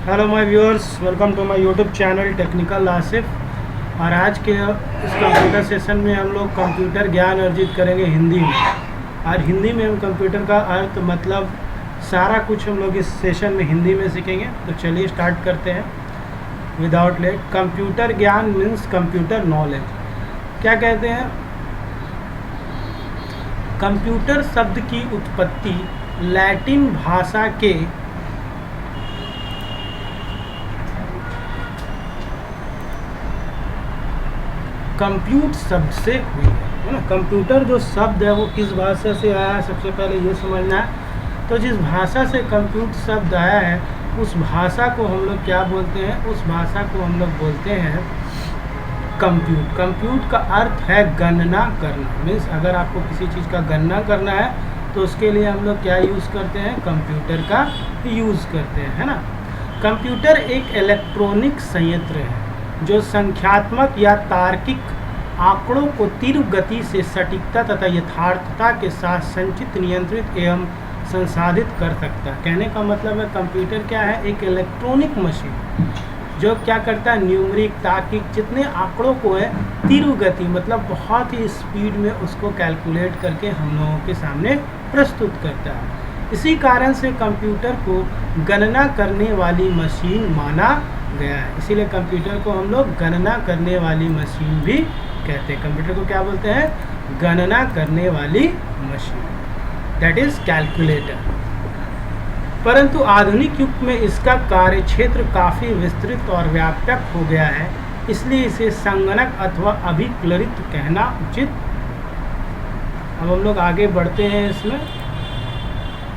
Hello my viewers, welcome to my YouTube channel Technical Asif. और आज के इस कंप्यूटर सेशन में हम लोग कंप्यूटर ज्ञान अर्जित करेंगे हिंदी में। और हिंदी में हम कंप्यूटर का अर्थ मतलब सारा कुछ हम लोग इस सेशन में हिंदी में सीखेंगे। तो चलिए स्टार्ट करते हैं विदाउट लेट। कंप्यूटर ज्ञान मीन्स कंप्यूटर नॉलेज। क्या कहते हैं? कंप्यूटर शब्द की उत्पत्ति लैटिन भाषा के कंप्यूट शब्द से हुई है ना। कंप्यूटर जो शब्द है वो किस भाषा से आया है, सबसे पहले ये समझना है। तो जिस भाषा से कंप्यूट शब्द आया है उस भाषा को हम लोग क्या बोलते हैं? उस भाषा को हम लोग बोलते हैं कंप्यूट। कंप्यूट का अर्थ है गणना करना। मीन्स अगर आपको किसी चीज़ का गणना करना है तो उसके लिए हम लोग क्या यूज़ करते हैं? कंप्यूटर का यूज़ करते हैं, है ना। कंप्यूटर एक इलेक्ट्रॉनिक संयंत्र है जो संख्यात्मक या तार्किक आंकड़ों को तीव्र गति से सटीकता तथा यथार्थता के साथ संचित, नियंत्रित एवं संसाधित कर सकता है। कहने का मतलब है कंप्यूटर क्या है? एक इलेक्ट्रॉनिक मशीन जो क्या करता है? न्यूमरिक, तार्किक जितने आंकड़ों को है तीव्र गति मतलब बहुत ही स्पीड में उसको कैलकुलेट करके हम लोगों के सामने प्रस्तुत करता है। इसी कारण से कंप्यूटर को गणना करने वाली मशीन माना गया है। इसीलिए कंप्यूटर को हम लोग गणना करने वाली मशीन भी कहते हैं। कंप्यूटर को क्या बोलते हैं? गणना करने वाली मशीन, दैट इज कैलकुलेटर। परंतु आधुनिक युग में इसका कार्यक्षेत्र काफ़ी विस्तृत और व्यापक हो गया है, इसलिए इसे संगणक अथवा अभिक्लरित कहना उचित। अब हम लोग आगे बढ़ते हैं इसमें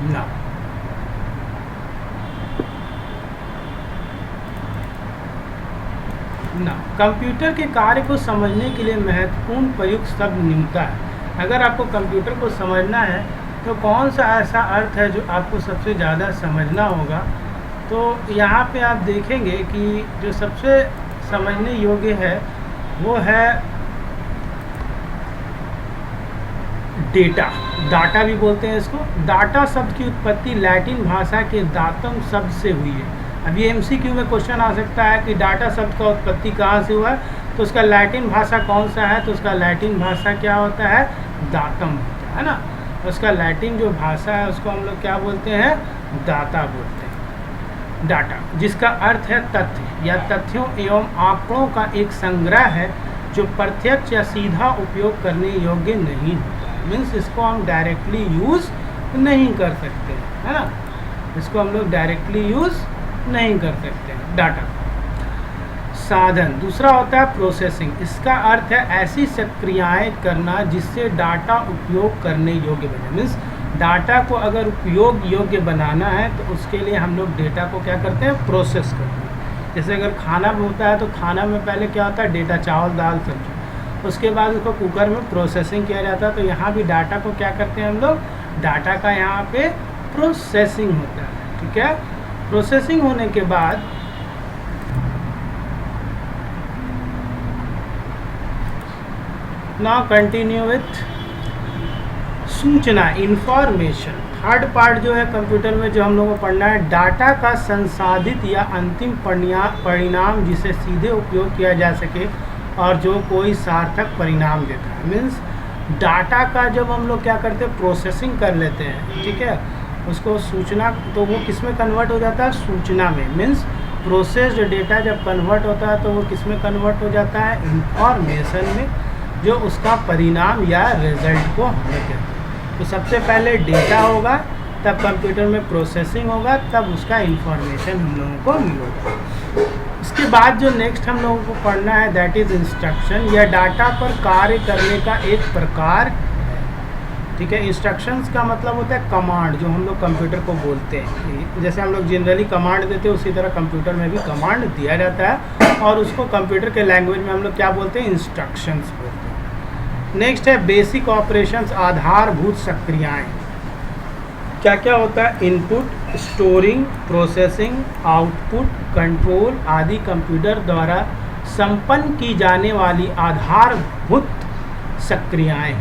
ना कंप्यूटर के कार्य को समझने के लिए महत्वपूर्ण प्रयुक्त शब्द निम्नता है। अगर आपको कंप्यूटर को समझना है तो कौन सा ऐसा अर्थ है जो आपको सबसे ज़्यादा समझना होगा? तो यहाँ पे आप देखेंगे कि जो सबसे समझने योग्य है वो है डेटा। डाटा भी बोलते हैं इसको। डाटा शब्द की उत्पत्ति लैटिन भाषा के दातम शब्द से हुई है। अब ये MCQ में क्वेश्चन आ सकता है कि डाटा शब्द का उत्पत्ति कहाँ से हुआ है, तो उसका लैटिन भाषा कौन सा है? तो उसका लैटिन भाषा क्या होता है? दातम होता है ना। उसका लैटिन जो भाषा है उसको हम लोग क्या बोलते हैं? दाता बोलते हैं। डाटा जिसका अर्थ है तथ्य या तथ्यों एवं आंकड़ों का एक संग्रह है जो प्रत्यक्ष या सीधा उपयोग करने योग्य नहीं होता है। मीन्स इसको हम डायरेक्टली यूज़ नहीं कर सकते, है ना। इसको हम लोग डायरेक्टली यूज़ नहीं कर सकते हैं डाटा। साधन दूसरा होता है प्रोसेसिंग। इसका अर्थ है ऐसी प्रक्रियाएं करना जिससे डाटा उपयोग करने योग्य बने। मीन्स डाटा को अगर उपयोग योग्य बनाना है तो उसके लिए हम लोग डेटा को क्या करते हैं? प्रोसेस करते हैं। जैसे अगर खाना होता है तो खाना में पहले क्या होता है? डेटा, चावल, दाल, सब्जी। उसके बाद उसको कुकर में प्रोसेसिंग किया जाता है। तो यहाँ भी डाटा को क्या करते हैं हम लोग? डाटा का यहाँ पे प्रोसेसिंग होता है, ठीक है। प्रोसेसिंग होने के बाद नाउ कंटिन्यू विथ सूचना, इंफॉर्मेशन। थर्ड पार्ट जो है कंप्यूटर में जो हम लोगों को पढ़ना है, डाटा का संसाधित या अंतिम परिणाम जिसे सीधे उपयोग किया जा सके और जो कोई सार्थक परिणाम देता है। मीन्स डाटा का जब हम लोग क्या करते हैं? प्रोसेसिंग कर लेते हैं, ठीक है। उसको सूचना, तो वो किस में कन्वर्ट हो जाता है? सूचना में। मीन्स प्रोसेस्ड डेटा जब कन्वर्ट होता है तो वो किस में कन्वर्ट हो जाता है? इंफॉर्मेशन में, जो उसका परिणाम या रिजल्ट को हम लोग कहते हैं। तो सबसे पहले डेटा होगा, तब कंप्यूटर में प्रोसेसिंग होगा, तब उसका इंफॉर्मेशन हम लोगों को मिलेगा। इसके बाद जो नेक्स्ट हम लोगों को पढ़ना है दैट इज़ इंस्ट्रक्शन। यह डाटा पर कार्य करने का एक प्रकार, ठीक है। इंस्ट्रक्शंस का मतलब होता है कमांड, जो हम लोग कंप्यूटर को बोलते हैं। जैसे हम लोग जनरली कमांड देते हैं उसी तरह कंप्यूटर में भी कमांड दिया जाता है और उसको कंप्यूटर के लैंग्वेज में हम लोग क्या बोलते हैं? इंस्ट्रक्शंस बोलते हैं। नेक्स्ट है बेसिक ऑपरेशंस, आधारभूत प्रक्रियाएं। क्या क्या होता है? Input, storing, processing, output, control आदि कंप्यूटर द्वारा संपन्न की जाने वाली आधारभूत प्रक्रियाएं।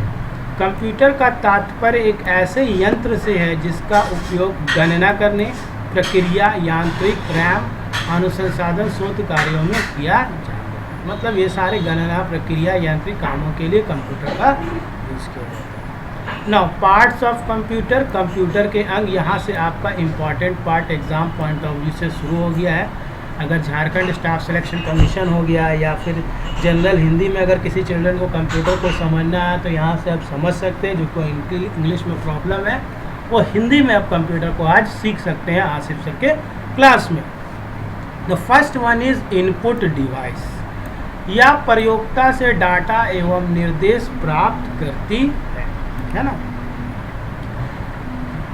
कंप्यूटर का तात्पर्य एक ऐसे यंत्र से है जिसका उपयोग गणना करने, प्रक्रिया, यांत्रिक, रैम, अनुसंसाधन शोध कार्यों में किया जाता है। मतलब ये सारे गणना प्रक्रिया यांत्रिक कामों के लिए कंप्यूटर का यूज़ किया जाता है। Now parts of computer, computer के अंग, यहाँ से आपका important part exam point of view से शुरू हो गया है। अगर झारखंड स्टाफ सिलेक्शन कमीशन हो गया या फिर जनरल हिंदी में अगर किसी चिल्ड्रन को कंप्यूटर को समझना है तो यहाँ से आप समझ सकते हैं। जो कोई इंग्लिश में प्रॉब्लम है वो हिंदी में आप कंप्यूटर को आज सीख सकते हैं आसिफ सर के क्लास में। The first one is input device, या प्रयोक्ता से डाटा एवं निर्देश प्राप्त करती है ना।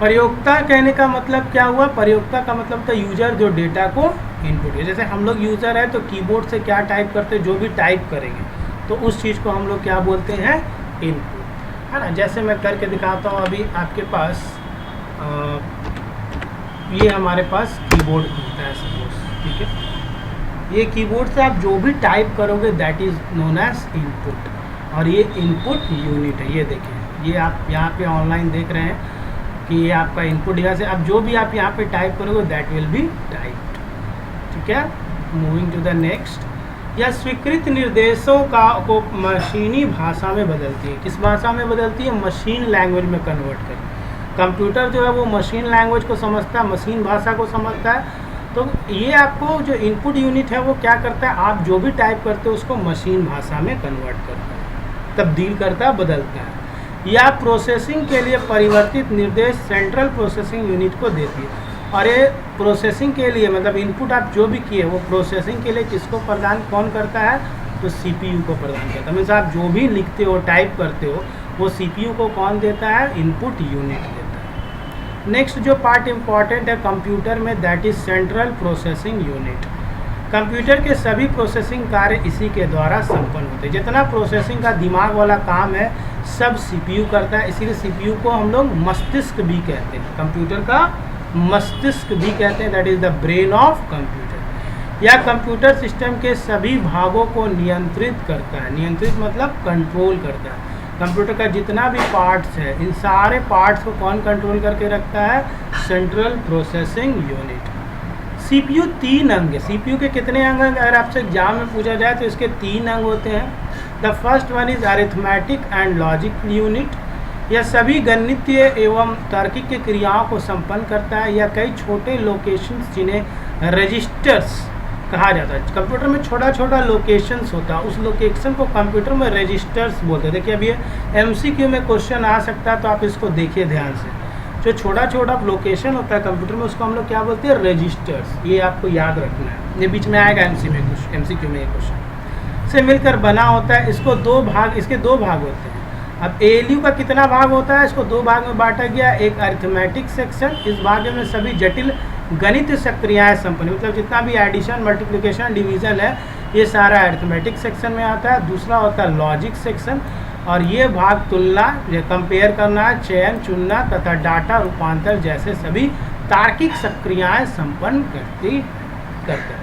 प्रयोक्ता कहने का मतलब क्या हुआ, प्रयोक्ता का मतलब था यूजर जो डेटा को इनपुट है। जैसे हम लोग यूज़र है तो कीबोर्ड से क्या टाइप करते हैं, जो भी टाइप करेंगे तो उस चीज़ को हम लोग क्या बोलते हैं, इनपुट, है ना। जैसे मैं करके दिखाता हूँ, अभी आपके पास ये हमारे पास कीबोर्ड होता है सपोज, ठीक है। ये कीबोर्ड से आप जो भी टाइप करोगे that is known as input, और ये इनपुट यूनिट है। ये देखें, ये आप यहाँ पे ऑनलाइन देख रहे हैं कि ये आपका इनपुट डिवाइस है। अब जो भी आप यहाँ पे टाइप करोगे दैट विल बी टाइप्ड, ठीक है। मूविंग टू द नेक्स्ट, यह स्वीकृत निर्देशों को मशीनी भाषा में बदलती है। किस भाषा में बदलती है, मशीन लैंग्वेज में कन्वर्ट कर। कंप्यूटर जो है वो मशीन लैंग्वेज को समझता है, मशीन भाषा को समझता है। तो ये आपको जो इनपुट यूनिट है वो क्या करता है, आप जो भी टाइप करते हो उसको मशीन भाषा में कन्वर्ट करता है, तब्दील करता है, बदलता है। या प्रोसेसिंग के लिए परिवर्तित निर्देश सेंट्रल प्रोसेसिंग यूनिट को देती है। और ये प्रोसेसिंग के लिए मतलब इनपुट आप जो भी किए वो प्रोसेसिंग के लिए किसको प्रदान कौन करता है, तो सीपीयू को प्रदान करता है। मीन्स आप जो भी लिखते हो, टाइप करते हो, वो सीपीयू को कौन देता है, इनपुट यूनिट देता है। नेक्स्ट जो पार्ट इम्पॉर्टेंट है कंप्यूटर में, that is central processing unit. Computer के सभी प्रोसेसिंग कार्य इसी के द्वारा संपन्न होते हैं। जितना प्रोसेसिंग का दिमाग वाला काम है सब सीपीयू करता है, इसीलिए सीपीयू को हम लोग मस्तिष्क भी कहते हैं, कंप्यूटर का मस्तिष्क भी कहते हैं, that is the brain of computer. या कंप्यूटर सिस्टम के सभी भागों को नियंत्रित करता है। नियंत्रित मतलब कंट्रोल करता है। कंप्यूटर का जितना भी पार्ट्स है इन सारे पार्ट्स को कौन कंट्रोल करके रखता है, सेंट्रल प्रोसेसिंग यूनिट। सीपीयू 3 अंग है। सीपीयू के कितने अंग हैं, अगर आपसे एग्जाम में पूछा जाए तो इसके 3 अंग होते हैं। The first one is arithmetic and logic unit. यह सभी गणितीय एवं तार्किक की क्रियाओं को संपन्न करता है। या कई छोटे लोकेशंस जिन्हें रजिस्टर्स कहा जाता है। कंप्यूटर में छोटा छोटा लोकेशंस होता है, उस लोकेशन को कंप्यूटर में रजिस्टर्स बोलते हैं। देखिए अभी एमसीक्यू में क्वेश्चन आ सकता है तो आप इसको देखिए ध्यान से। जो छोटा छोटा लोकेशन होता है कंप्यूटर में उसको हम लोग क्या बोलते हैं, रजिस्टर्स। ये आपको याद रखना है, ये बीच में आएगा एमसीक्यू में ये क्वेश्चन से मिलकर बना होता है। इसके दो भाग होते हैं। अब एएलयू का कितना भाग होता है, इसको 2 भाग में बांटा गया। एक अरिथमेटिक सेक्शन, इस भाग में सभी जटिल गणित सक्रियाएं संपन्न, मतलब जितना भी एडिशन, मल्टीप्लिकेशन, डिवीजन है ये सारा अरिथमेटिक सेक्शन में आता है। दूसरा होता है लॉजिक सेक्शन, और ये भाग तुलना, कंपेयर करना, चयन, चुनना तथा डाटा रूपांतर जैसे सभी तार्किक सक्रियाएं संपन्न करता है।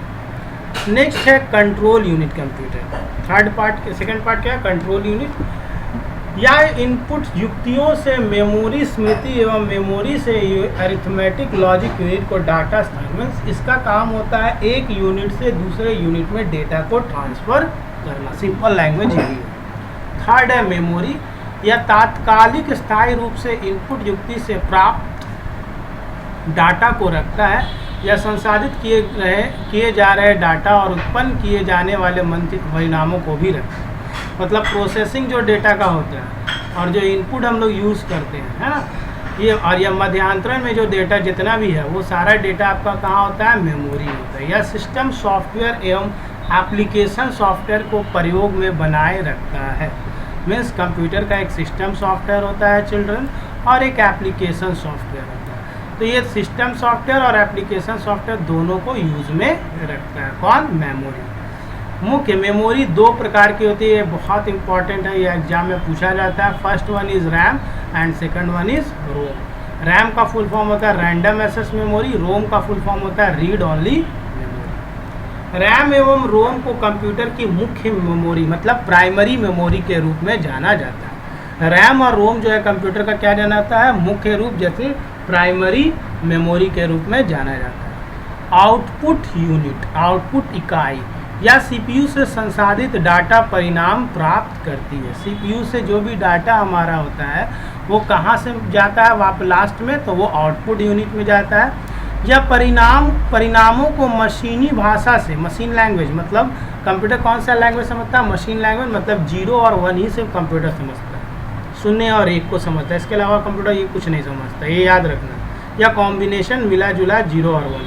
नेक्स्ट है control unit computer. Second part क्या है, कंट्रोल यूनिट। या इनपुट युक्तियों से मेमोरी, स्मृति एवं मेमोरी से अरिथमेटिक लॉजिक यूनिट को डाटा स्थानांतरण, इसका काम होता है एक यूनिट से दूसरे यूनिट में डेटा को ट्रांसफर करना। सिंपल लैंग्वेज यही है। थर्ड है मेमोरी। या तात्कालिक स्थायी रूप से इनपुट युक्ति से प्राप्त डाटा को रखता है या संसाधित किए जा रहे डाटा और उत्पन्न किए जाने वाले परिणामों को भी रखता है। मतलब प्रोसेसिंग जो डेटा का होता है और जो इनपुट हम लोग यूज़ करते हैं, है ना, ये और यह मध्यांतरण में जो डेटा जितना भी है वो सारा डेटा आपका कहाँ होता है, मेमोरी होता है। यह सिस्टम सॉफ्टवेयर एवं एप्लीकेशन सॉफ्टवेयर को प्रयोग में बनाए रखता है। मीन्स कंप्यूटर का एक सिस्टम सॉफ्टवेयर होता है चिल्ड्रन, और एक एप्लीकेशन सॉफ्टवेयर होता है। तो ये सिस्टम सॉफ्टवेयर और एप्लीकेशन सॉफ्टवेयर दोनों को यूज़ में रखता है कौन, मेमोरी। मुख्य मेमोरी 2 प्रकार की होती है, बहुत इंपॉर्टेंट है, ये एग्जाम में पूछा जाता है। First one is RAM and second one is ROM. RAM का फुल फॉर्म होता है रैंडम एक्सेस मेमोरी, रोम का फुल फॉर्म होता है रीड ओनली मेमोरी। रैम एवं रोम को कंप्यूटर की मुख्य मेमोरी मतलब प्राइमरी मेमोरी के रूप में जाना जाता है। रैम और रोम जो है कंप्यूटर का क्या जाना जाता है, मुख्य रूप जैसे प्राइमरी मेमोरी के रूप में जाना जाता है। आउटपुट यूनिट, आउटपुट इकाई या सीपीयू से संसाधित डाटा परिणाम प्राप्त करती है। सीपीयू से जो भी डाटा हमारा होता है वो कहाँ से जाता है वापस लास्ट में, तो वो आउटपुट यूनिट में जाता है। या परिणामों को मशीनी भाषा से, मशीन लैंग्वेज मतलब कंप्यूटर कौन सा लैंग्वेज समझता है, मशीन लैंग्वेज मतलब 0 और 1 ही से कंप्यूटर समझता है, 0 और 1 को समझता है, इसके अलावा कंप्यूटर ये कुछ नहीं समझता, ये याद रखना। या कॉम्बिनेशन मिला जुला 0 और 1।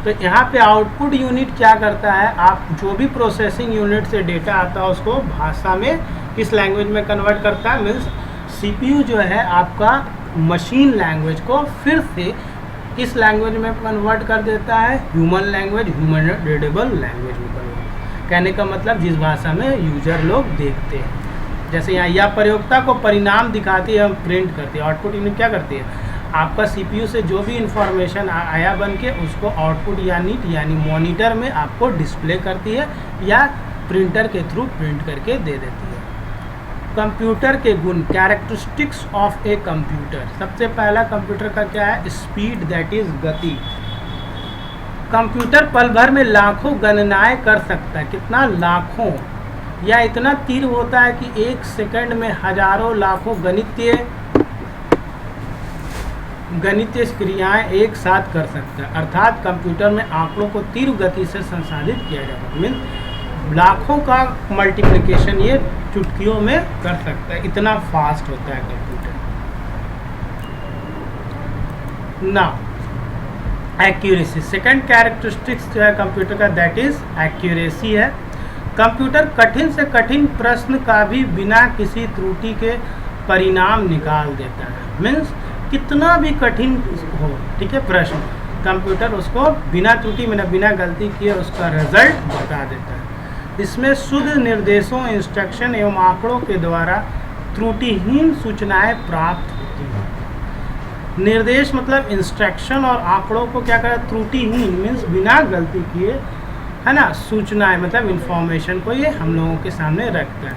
तो यहाँ पे आउटपुट यूनिट क्या करता है, आप जो भी प्रोसेसिंग यूनिट से डेटा आता है उसको भाषा में किस लैंग्वेज में कन्वर्ट करता है, मीन्स सीपीयू जो है आपका मशीन लैंग्वेज को फिर से किस लैंग्वेज में कन्वर्ट कर देता है, human language, human readable language में कन्वर्ट। कहने का मतलब जिस भाषा में यूजर लोग देखते हैं। जैसे यहाँ या प्रयोक्ता को परिणाम दिखाती है, हम प्रिंट करती है। आउटपुट यूनिट क्या करती है, आपका सीपीयू से जो भी इंफॉर्मेशन आया बन के उसको आउटपुट यूनिट यानी मॉनिटर में आपको डिस्प्ले करती है या प्रिंटर के थ्रू प्रिंट करके दे देती है। कंप्यूटर के गुण, कैरेक्टरिस्टिक्स ऑफ ए कंप्यूटर। सबसे पहला कंप्यूटर का क्या है, स्पीड, दैट इज गति। कंप्यूटर पल भर में लाखों गणनाएं कर सकता है। कितना, लाखों, या इतना तीव्र होता है कि 1 सेकंड में हजारों लाखों गणितीय क्रियाएं एक साथ कर सकता है। अर्थात कंप्यूटर में आंकड़ों को तीव्र गति से संसाधित किया जाता है। मीन्स लाखों का मल्टीप्लिकेशन ये चुटकियों में कर सकता है, इतना फास्ट होता है कंप्यूटर। ना एक्यूरेसी, सेकंड कैरेक्टरिस्टिक्स जो है कंप्यूटर का, दैट इज एक्यूरेसी है। कंप्यूटर कठिन से कठिन प्रश्न का भी बिना किसी त्रुटि के परिणाम निकाल देता है। मीन्स कितना भी कठिन हो, ठीक है, प्रश्न, कंप्यूटर उसको बिना त्रुटि में, बिना गलती किए उसका रिजल्ट बता देता है। इसमें शुद्ध निर्देशों, इंस्ट्रक्शन एवं आंकड़ों के द्वारा त्रुटिहीन सूचनाएं प्राप्त होती हैं। निर्देश मतलब इंस्ट्रक्शन और आंकड़ों को क्या करें, त्रुटिहीन मीन्स बिना गलती किए, है ना, सूचनाएं मतलब इंफॉर्मेशन को ये हम लोगों के सामने रखता है।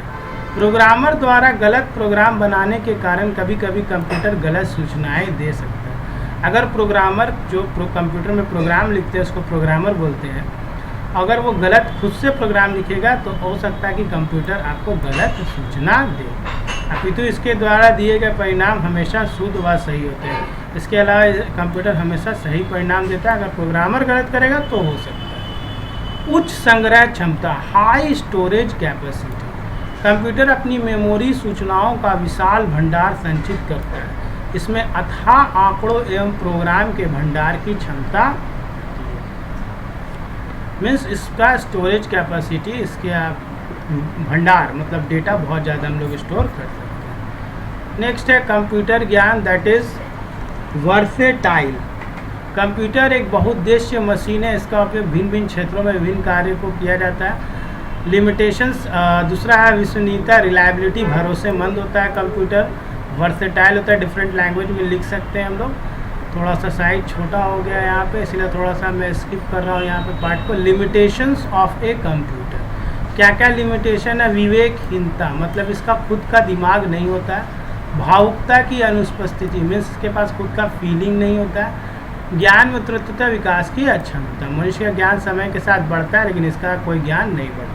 प्रोग्रामर द्वारा गलत प्रोग्राम बनाने के कारण कभी कभी कंप्यूटर गलत सूचनाएं दे सकता है। अगर प्रोग्रामर जो कंप्यूटर में प्रोग्राम लिखते हैं उसको प्रोग्रामर बोलते हैं, अगर वो गलत खुद से प्रोग्राम लिखेगा तो हो सकता है कि कंप्यूटर आपको गलत सूचना दे, अपितु इसके द्वारा दिए गए परिणाम हमेशा शुद्ध व सही होते हैं। इसके अलावा कंप्यूटर हमेशा सही परिणाम देता है। अगर प्रोग्रामर गलत करेगा तो हो सकता है। उच्च संग्रह क्षमता, हाई स्टोरेज कैपेसिटी। कंप्यूटर अपनी मेमोरी सूचनाओं का विशाल भंडार संचित करता है। इसमें अथाह आंकड़ों एवं प्रोग्राम के भंडार की क्षमता, मीन्स इसका स्टोरेज कैपेसिटी, इसके भंडार मतलब डेटा बहुत ज़्यादा हम लोग स्टोर कर सकते हैं। नेक्स्ट है कंप्यूटर ज्ञान, दैट इज़ वर्सेटाइल। कंप्यूटर एक बहुउद्देश्य मशीन है। इसका उपयोग भिन्न भिन्न क्षेत्रों में विभिन्न कार्यों को किया जाता है। लिमिटेशंस, दूसरा है विश्वसनीयता, रिलायबिलिटी, भरोसेमंद होता है कंप्यूटर। वर्सेटाइल होता है, डिफरेंट लैंग्वेज में लिख सकते हैं हम लोग। थोड़ा सा साइज छोटा हो गया यहाँ पे, इसलिए थोड़ा सा मैं स्किप कर रहा हूँ यहाँ पे पार्ट को। लिमिटेशंस ऑफ ए कंप्यूटर, क्या क्या लिमिटेशन है, विवेकहीनता मतलब इसका खुद का दिमाग नहीं होता है। भावुकता की अनुपस्थिति मीन्स इसके पास खुद का फीलिंग नहीं होता है। ज्ञान में तुरंतता विकास की अक्षमता, मनुष्य का ज्ञान समय के साथ बढ़ता है लेकिन इसका कोई ज्ञान नहीं बढ़ता।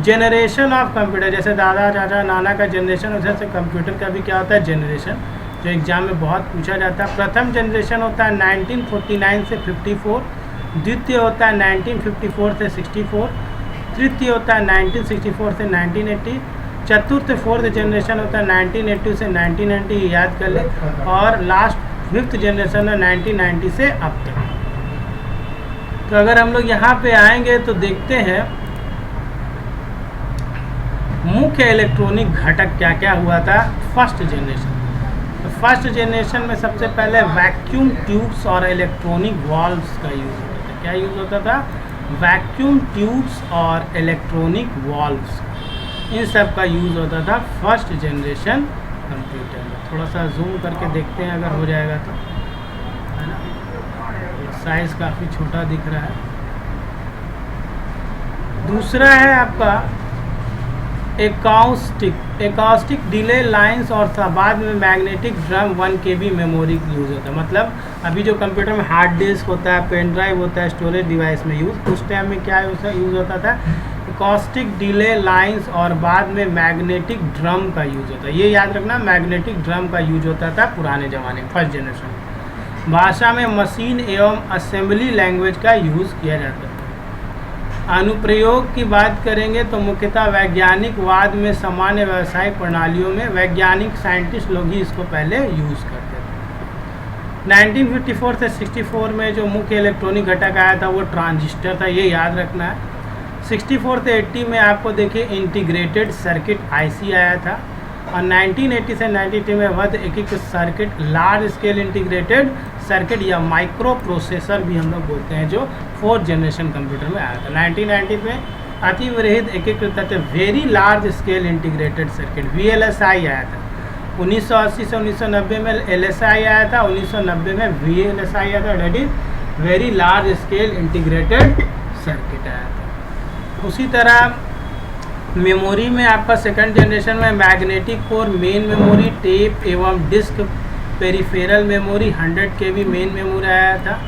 जनरेशन ऑफ कंप्यूटर, जैसे दादा चाचा नाना का जनरेशन, उसे कंप्यूटर का भी क्या होता है, जनरेशन, जो एग्जाम में बहुत पूछा जाता है। प्रथम जनरेशन होता है 1949 से 54, द्वितीय होता है 1954 से 64, तृतीय होता है 1964 से 1980, चतुर्थ फोर्थ जनरेशन होता है 1980 से 1990, याद कर ले, और लास्ट फिफ्थ जनरेशन है 1990 से अब तक। तो अगर हम लोग यहाँ पे आएंगे तो देखते हैं मुख्य इलेक्ट्रॉनिक घटक क्या क्या हुआ था फर्स्ट जनरेशन। तो फर्स्ट जनरेशन में सबसे पहले वैक्यूम ट्यूब्स और इलेक्ट्रॉनिक वॉल्व्स का यूज़ होता था। क्या यूज़ होता था, वैक्यूम ट्यूब्स और इलेक्ट्रॉनिक वॉल्व्स, इन सब का यूज़ होता था फर्स्ट जनरेशन कंप्यूटर में। थोड़ा सा जूम करके देखते हैं अगर हो जाएगा तो, है ना, साइज़ काफ़ी छोटा दिख रहा है। दूसरा है आपका एकॉस्टिक डिले लाइंस और बाद में magnetic drum 1 KB memory use होता है। मतलब अभी जो कंप्यूटर में हार्ड डिस्क होता है, पेन ड्राइव होता है, स्टोरेज डिवाइस में यूज़, उस टाइम में क्या यूज़ होता था, एकॉस्टिक डिले लाइंस और बाद में मैग्नेटिक ड्रम का यूज़ होता है। ये याद रखना, मैग्नेटिक ड्रम का यूज होता था पुराने ज़माने में, फर्स्ट जनरेशन। भाषा में मशीन एवं असेंबली लैंग्वेज का यूज़ किया जाता है। अनुप्रयोग की बात करेंगे तो मुख्यतः वैज्ञानिक वाद में सामान्य व्यावसायिक प्रणालियों में वैज्ञानिक साइंटिस्ट लोग ही इसको पहले यूज़ करते थे। 1954 से 64 में जो मुख्य इलेक्ट्रॉनिक घटक आया था वो ट्रांजिस्टर था, ये याद रखना है। 64 से 80 में आपको देखिए इंटीग्रेटेड सर्किट IC आया था, और 1980 से 92 में वध एकीकृत circuit large scale integrated circuit या माइक्रो प्रोसेसर भी हम लोग बोलते हैं, जो 4th जनरेशन कंप्यूटर में आया था। 1990 में अतिविरहित एकीकृत तथा very large scale integrated circuit VLSI आया था। 1980 से 1990 में LSI आया था, 1990 में VLSI आया था, that is very large scale integrated circuit आया था। उसी तरह मेमोरी में आपका 2nd जनरेशन में magnetic core main memory, tape एवं disk peripheral memory 100 KB main memory आया था,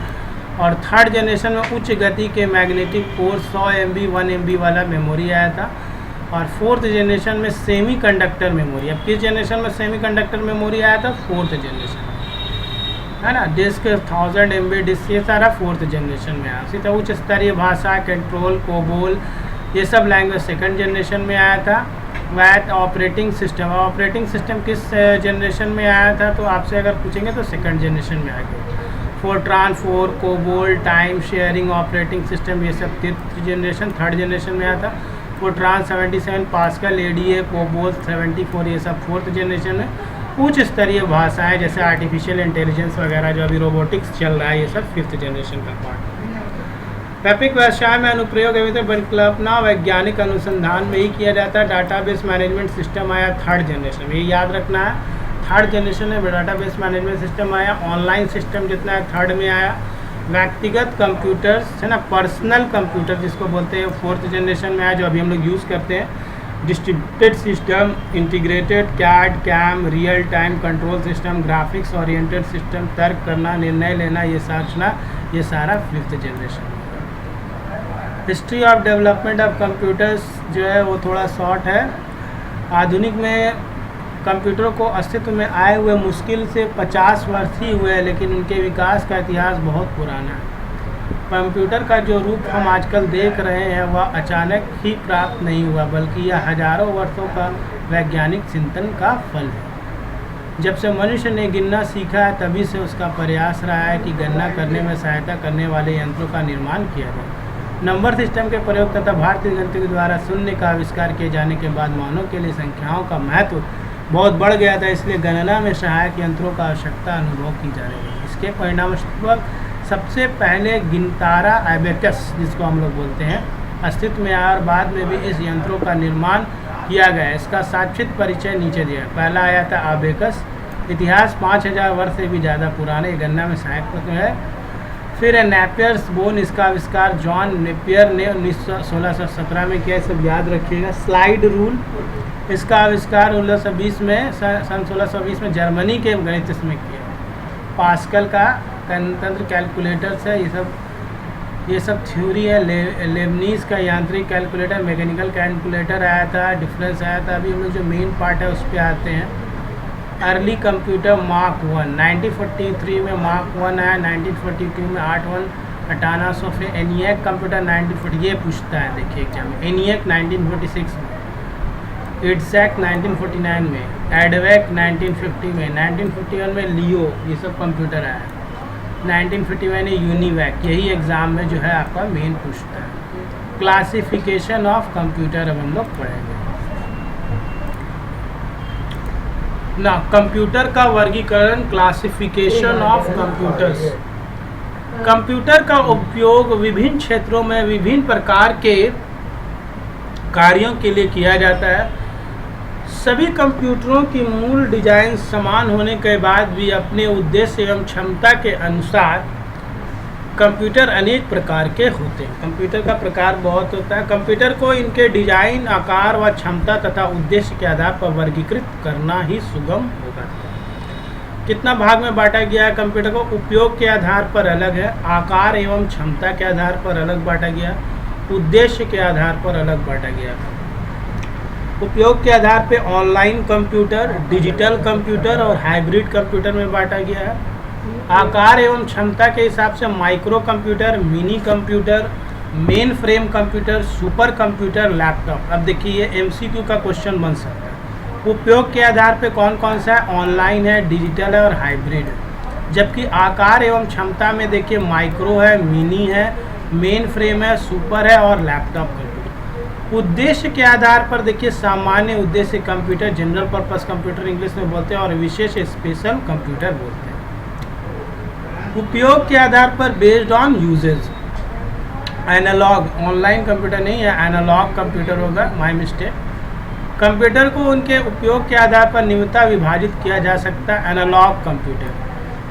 और 3rd जनरेशन में उच्च गति के मैग्नेटिक कोर 100 MB 1 MB वाला मेमोरी आया था, और 4th जनरेशन में सेमीकंडक्टर मेमोरी। अब किस जनरेशन में सेमीकंडक्टर मेमोरी आया था? 4th जनरेशन में, है ना। डिस्क 1000 MB डिस्क, ये सारा 4th जनरेशन में आया। इसी तरह उच्च स्तरीय भाषा, कंट्रोल, कोबोल, ये सब लैंग्वेज 2nd जनरेशन में आया था। वैट ऑपरेटिंग सिस्टम किस जनरेशन में आया था? तो आपसे अगर पूछेंगे तो 2nd जनरेशन में आ गया। Fortran 4, COBOL, time sharing operating system, ये सब 3rd जनरेशन, 3rd जनरेशन में आया था। फोर्ट्रान 77, पास्कल, ADA, कोबोल 74, ये सब 4th जनरेशन में। उच्च स्तरीय भाषाएं जैसे आर्टिफिशियल इंटेलिजेंस वगैरह, जो अभी रोबोटिक्स चल रहा है, ये सब 5th जनरेशन का पार्ट। व्यापक व्यवसाय में अनुप्रयोग एवं परिकल्पना वैज्ञानिक अनुसंधान में ही किया जाता है। डाटाबेस मैनेजमेंट सिस्टम आया 3rd जनरेशन में, ये याद रखना है। 3rd जनरेशन में डाटाबेस मैनेजमेंट सिस्टम आया। ऑनलाइन सिस्टम जितना है 3rd में आया। व्यक्तिगत कंप्यूटर्स, है ना, पर्सनल कंप्यूटर जिसको बोलते हैं, 4th जनरेशन में आया, जो अभी हम लोग यूज़ करते हैं। Distributed system, integrated CAD, CAM, real time control system, graphics oriented system, तर्क करना, निर्णय लेना, ये सोचना, ये सारा 5th generation. History of development of computers जो है वो थोड़ा शॉर्ट है। आधुनिक में कंप्यूटर को अस्तित्व में आए हुए मुश्किल से 50 वर्ष ही हुए, लेकिन उनके विकास का इतिहास बहुत पुराना है। कंप्यूटर का जो रूप हम आजकल देख रहे हैं वह अचानक ही प्राप्त नहीं हुआ, बल्कि यह हजारों वर्षों का वैज्ञानिक चिंतन का फल है। जब से मनुष्य ने गिनना सीखा है, तभी से उसका प्रयास रहा है कि गणना करने में सहायता करने वाले यंत्रों का निर्माण किया जाए। नंबर सिस्टम के प्रयोग तथा भारतीय गणित के द्वारा शून्य का आविष्कार किए जाने के बाद मानव के लिए संख्याओं का महत्व बहुत बढ़ गया था, इसलिए गणना में सहायक यंत्रों का आवश्यकता अनुभव की जाने लगी। इसके परिणामस्वरूप सबसे पहले गिनतारा एबेकस, जिसको हम लोग बोलते हैं, अस्तित्व में आया, और बाद में भी इस यंत्रों का निर्माण किया गया। इसका साक्षित परिचय नीचे दिया। पहला आया था अबेकस, इतिहास 5000 वर्ष से भी ज़्यादा पुराने, गणना में सहायक है। फिर नेपियर्स बोन, इसका आविष्कार जॉन नेपियर ने 1617 में किया, सब याद रखिएगा। स्लाइड रूल, इसका आविष्कार 1620 में, सन 1620 में जर्मनी के गणितज्ञ में किया। पास्कल का गणतंत्र कैलकुलेटर्स है, ये सब थ्योरी है। लेबनीज का यांत्रिक कैलकुलेटर, मैकेनिकल कैलकुलेटर आया था, डिफरेंस आया था। अभी हम लोग जो मेन पार्ट है उस पर आते हैं। अर्ली कंप्यूटर मार्क 1, 1943 में मार्क 1 आया, 1942 में 8-1 हटाना। सो फिर ENIAC कंप्यूटर 1940, ये पूछता है देखिए एग्जाम में। ENIAC 1946 में, IDSAC 1949 में, एडवेक 1950 में, 1951 में लियो, ये सब कंप्यूटर आया। 1951 में यूनिवैक, यही एग्ज़ाम में जो है आपका मेन पूछता है। क्लासिफिकेशन ऑफ कंप्यूटर अब हम लोग पढ़ेंगे ना। कंप्यूटर का वर्गीकरण, क्लासिफिकेशन ऑफ कंप्यूटर्स। कंप्यूटर का उपयोग विभिन्न क्षेत्रों में विभिन्न प्रकार के कार्यों के लिए किया जाता है। सभी कंप्यूटरों की मूल डिजाइन समान होने के बाद भी अपने उद्देश्य एवं क्षमता के अनुसार कंप्यूटर अनेक प्रकार के होते हैं। कंप्यूटर का प्रकार बहुत होता है। कंप्यूटर को इनके डिजाइन, आकार व क्षमता तथा उद्देश्य के आधार पर वर्गीकृत करना ही सुगम होगा। कितना भाग में बांटा गया है कंप्यूटर को? उपयोग के आधार पर अलग है, आकार एवं क्षमता के आधार पर अलग बांटा गया, उद्देश्य के आधार पर अलग बांटा गया। उपयोग के आधार पर ऑनलाइन कंप्यूटर, डिजिटल कंप्यूटर और हाइब्रिड कंप्यूटर में बांटा गया है। आकार एवं क्षमता के हिसाब से micro computer, mini computer, main frame computer, super computer, laptop. अब देखिए ये एमसीक्यू का क्वेश्चन बन सकता है। उपयोग के आधार पे कौन कौन सा है? ऑनलाइन है, डिजिटल है और हाइब्रिड है। जबकि आकार एवं क्षमता में देखिए माइक्रो है, मिनी है, मेन फ्रेम है, सुपर है और लैपटॉप कंप्यूटर। उद्देश्य के आधार पर देखिए सामान्य उद्देश्य computer, general purpose computer English में बोलते हैं, और विशेष स्पेशल कंप्यूटर बोलते हैं। उपयोग के आधार पर based on usage, analogue, online computer नहीं है, एनालॉग कंप्यूटर होगा, माय मिस्टेक। कंप्यूटर को उनके उपयोग के आधार पर निम्नतः विभाजित किया जा सकता है। एनालॉग कंप्यूटर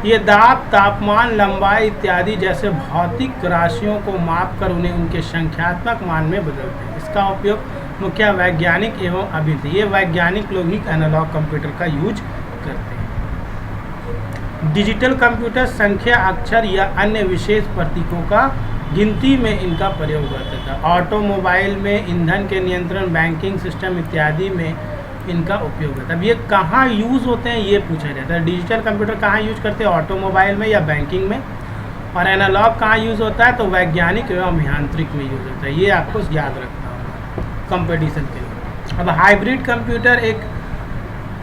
ये दाब, तापमान, लंबाई इत्यादि जैसे भौतिक राशियों को माप कर उन्हें उनके संख्यात्मक मान में बदलते हैं। इसका उपयोग मुख्य वैज्ञानिक एवं अभियंता, ये वैज्ञानिक लोग ही एनालॉग कंप्यूटर का यूज करते हैं। डिजिटल कंप्यूटर संख्या, अक्षर या अन्य विशेष प्रतीकों का गिनती में इनका प्रयोग होता था। ऑटोमोबाइल में ईंधन के नियंत्रण, बैंकिंग सिस्टम इत्यादि में इनका उपयोग होता है। अब ये कहाँ यूज़ होते हैं ये पूछा जाता है। डिजिटल कंप्यूटर कहाँ यूज करते हैं? ऑटोमोबाइल में या बैंकिंग में। और एनालॉग कहाँ यूज़ होता है? तो वैज्ञानिक एवं अभियांत्रिक में यूज़ होता है। ये आपको याद रखना होगा कंपटीशन के लिए। अब हाइब्रिड कंप्यूटर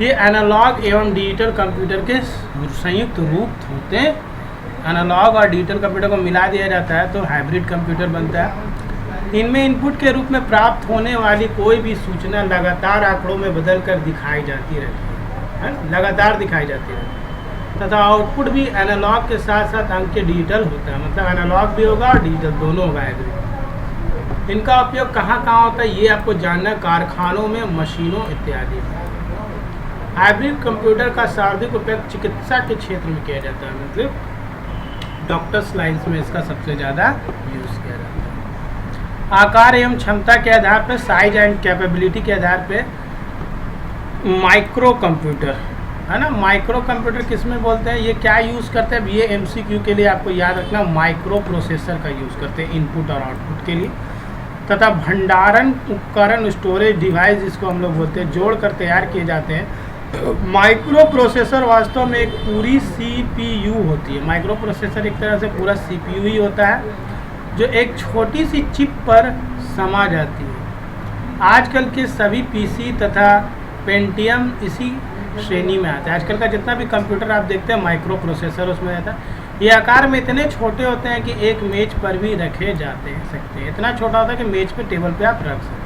ये एनालॉग एवं डिजिटल कंप्यूटर के संयुक्त रूप होते हैं। एनालॉग और डिजिटल कंप्यूटर को मिला दिया जाता है तो हाइब्रिड कंप्यूटर बनता है। इनमें इनपुट के रूप में प्राप्त होने वाली कोई भी सूचना लगातार आंकड़ों में बदल कर दिखाई जाती रहती है, लगातार दिखाई जाती रहती है। तथा आउटपुट भी एनालॉग के साथ साथ अंक के डिजिटल होता है, मतलब एनालॉग भी होगा और डिजिटल दोनों होगा हाइब्रिड। इनका उपयोग कहाँ कहाँ होता है ये आपको जानना, कारखानों में, मशीनों इत्यादि में। हाइब्रिड कंप्यूटर का सर्वाधिक उपयोग चिकित्सा के क्षेत्र में किया जाता है, मतलब डॉक्टर्स लाइन्स में इसका सबसे ज़्यादा यूज़ किया जाता है। आकार एवं क्षमता के आधार पर, साइज एंड कैपेबिलिटी के आधार पर माइक्रो कंप्यूटर है ना। माइक्रो कंप्यूटर किस में बोलते हैं? ये क्या यूज़ करते हैं? ये एमसीक्यू के लिए आपको याद रखना, माइक्रो प्रोसेसर का यूज़ करते हैं इनपुट और आउटपुट के लिए। तथा भंडारण उपकरण, स्टोरेज डिवाइस जिसको हम लोग बोलते हैं, जोड़ कर तैयार किए जाते हैं। माइक्रो प्रोसेसर वास्तव में एक पूरी सीपीयू होती है। माइक्रो प्रोसेसर एक तरह से पूरा सीपीयू ही होता है जो एक छोटी सी चिप पर समा जाती है। आजकल के सभी पीसी तथा पेंटियम इसी श्रेणी में आता है। आजकल का जितना भी कंप्यूटर आप देखते हैं माइक्रो प्रोसेसर उसमें आता है। ये आकार में इतने छोटे होते हैं कि एक मेज पर भी रखे जाते सकते हैं। इतना छोटा होता है कि मेज पे, टेबल पे आप रख सकते हैं।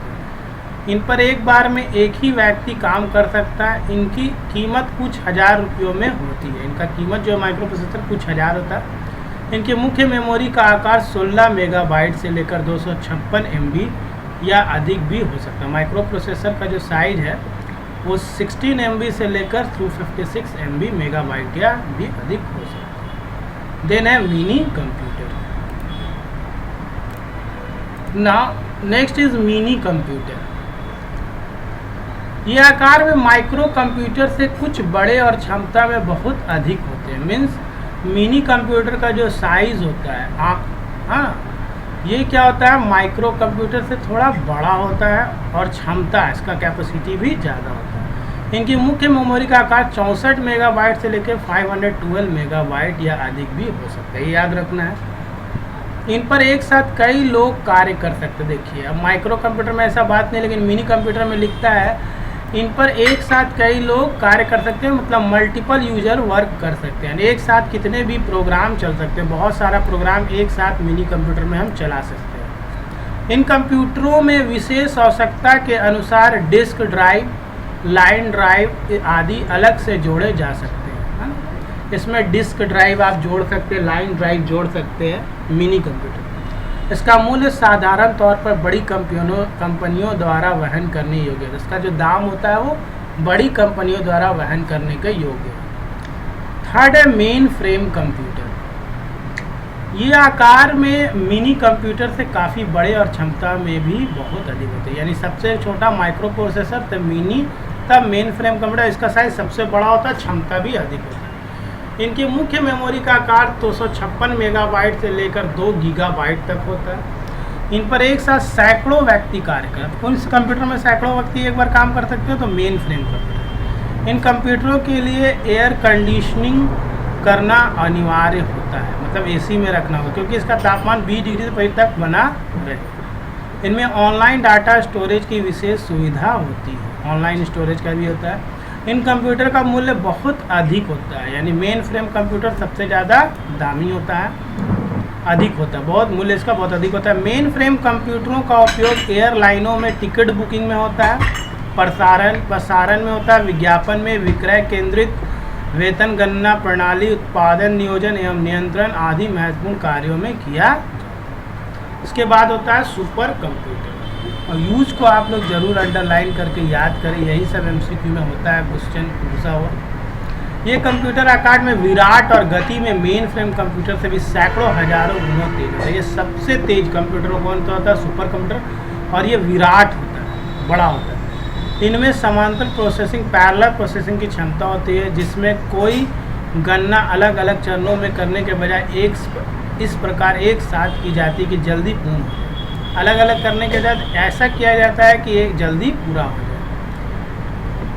इन पर एक बार में एक ही व्यक्ति काम कर सकता है। इनकी कीमत कुछ हज़ार रुपयों में होती है। इनका कीमत जो माइक्रो प्रोसेसर कुछ हज़ार होता है। इनके मुख्य मेमोरी का आकार 16 मेगाबाइट से लेकर 256 MB या अधिक भी हो सकता है। माइक्रो प्रोसेसर का जो साइज है वो 16 MB से लेकर 256 MB मेगाबाइट या भी अधिक हो सकता है। देन है mini computer. Now next is mini computer. ये आकार में माइक्रो कंप्यूटर से कुछ बड़े और क्षमता में बहुत अधिक होते हैं। मीन्स मिनी कंप्यूटर का जो साइज होता है ये क्या होता है? माइक्रो कंप्यूटर से थोड़ा बड़ा होता है और क्षमता, इसका कैपेसिटी भी ज़्यादा होता है। इनकी मुख्य मेमोरी का आकार 64 मेगाबाइट से लेकर 512 मेगाबाइट या अधिक भी हो सकता है। ये याद रखना है। इन पर एक साथ कई लोग कार्य कर सकते हैं। देखिए अब माइक्रो कंप्यूटर में ऐसा बात नहीं, लेकिन मिनी कंप्यूटर में लिखता है इन पर एक साथ कई लोग कार्य कर सकते हैं, मतलब मल्टीपल यूजर वर्क कर सकते हैं। एक साथ कितने भी प्रोग्राम चल सकते हैं, बहुत सारा प्रोग्राम एक साथ मिनी कंप्यूटर में हम चला सकते हैं। इन कंप्यूटरों में विशेष आवश्यकता के अनुसार डिस्क ड्राइव, लाइन ड्राइव आदि अलग से जोड़े जा सकते हैं। इसमें डिस्क ड्राइव आप जोड़ सकते हैं, लाइन ड्राइव जोड़ सकते हैं मिनी कंप्यूटर। इसका मूल्य साधारण तौर पर बड़ी कंपनियों द्वारा वहन करने योग्य है। इसका जो दाम होता है वो बड़ी कंपनियों द्वारा वहन करने के योग्य है। थर्ड है मेन फ्रेम कंप्यूटर। ये आकार में मिनी कंप्यूटर से काफ़ी बड़े और क्षमता में भी बहुत अधिक होते हैं। यानी सबसे छोटा माइक्रो प्रोसेसर तब मिनी तब मेन फ्रेम कंप्यूटर, इसका साइज सबसे बड़ा होता है, क्षमता भी अधिक होता है। इनकी मुख्य मेमोरी का आकार 256 मेगाबाइट से लेकर 2 गीगाबाइट तक होता है। इन पर एक साथ सैकड़ों व्यक्ति कार्य करते हैं। इस कंप्यूटर में सैकड़ों व्यक्ति एक बार काम कर सकते हो, तो मेन फ्रेम कंप्यूटर। इन कंप्यूटरों के लिए एयर कंडीशनिंग करना अनिवार्य होता है, मतलब एसी में रखना होगा, क्योंकि इसका तापमान 20 डिग्री से तक बना रहे। इनमें ऑनलाइन डाटा स्टोरेज की विशेष सुविधा होती है, ऑनलाइन स्टोरेज का भी होता है। इन कंप्यूटर का मूल्य बहुत अधिक होता है, यानी मेन फ्रेम कंप्यूटर सबसे ज़्यादा दामी होता है, अधिक होता है, बहुत मूल्य इसका बहुत अधिक होता है। मेन फ्रेम कंप्यूटरों का उपयोग एयरलाइनों में टिकट बुकिंग में होता है, प्रसारण में होता है, विज्ञापन में, विक्रय केंद्रित, वेतन गणना प्रणाली, उत्पादन नियोजन एवं नियंत्रण आदि महत्वपूर्ण कार्यों में किया। इसके बाद होता है सुपर कंप्यूटर, और यूज को आप लोग जरूर अंडरलाइन करके याद करें, यही सब एमसीक्यू में होता है, क्वेश्चन पूछा हुआ। ये कंप्यूटर आकार में विराट और गति में मेन फ्रेम कंप्यूटर से भी सैकड़ों हजारों गुना तेज होता है। ये सबसे तेज कंप्यूटर कौन सा होता है? सुपर कंप्यूटर, और ये विराट होता है, बड़ा होता है। इनमें समांतर प्रोसेसिंग, पैरेलल प्रोसेसिंग की क्षमता होती है, जिसमें कोई गणना अलग अलग चरणों में करने के बजाय इस प्रकार एक साथ की जाती है कि जल्दी पूर्ण हो जाए। अलग अलग करने के बाद ऐसा किया जाता है कि एक जल्दी पूरा हो जाए।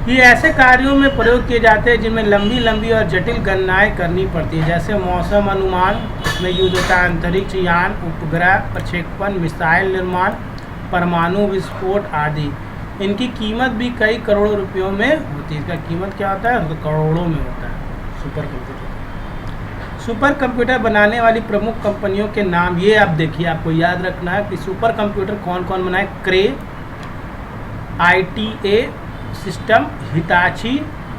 ये ऐसे कार्यों में प्रयोग किए जाते हैं जिनमें लंबी लंबी और जटिल गणनाएं करनी पड़ती है, जैसे मौसम अनुमान में यूज होता है, अंतरिक्ष यान, उपग्रह प्रक्षेपण, मिसाइल निर्माण, परमाणु विस्फोट आदि। इनकी कीमत भी कई करोड़ों रुपयों में होती है। इसका कीमत क्या होता है? करोड़ों में होता है सुपर कंप्यूटर। सुपर कंप्यूटर बनाने वाली प्रमुख कंपनियों के नाम ये आप देखिए, आपको याद रखना है कि सुपर कंप्यूटर कौन कौन बनाए। क्रे, ITA सिस्टम, हिताची,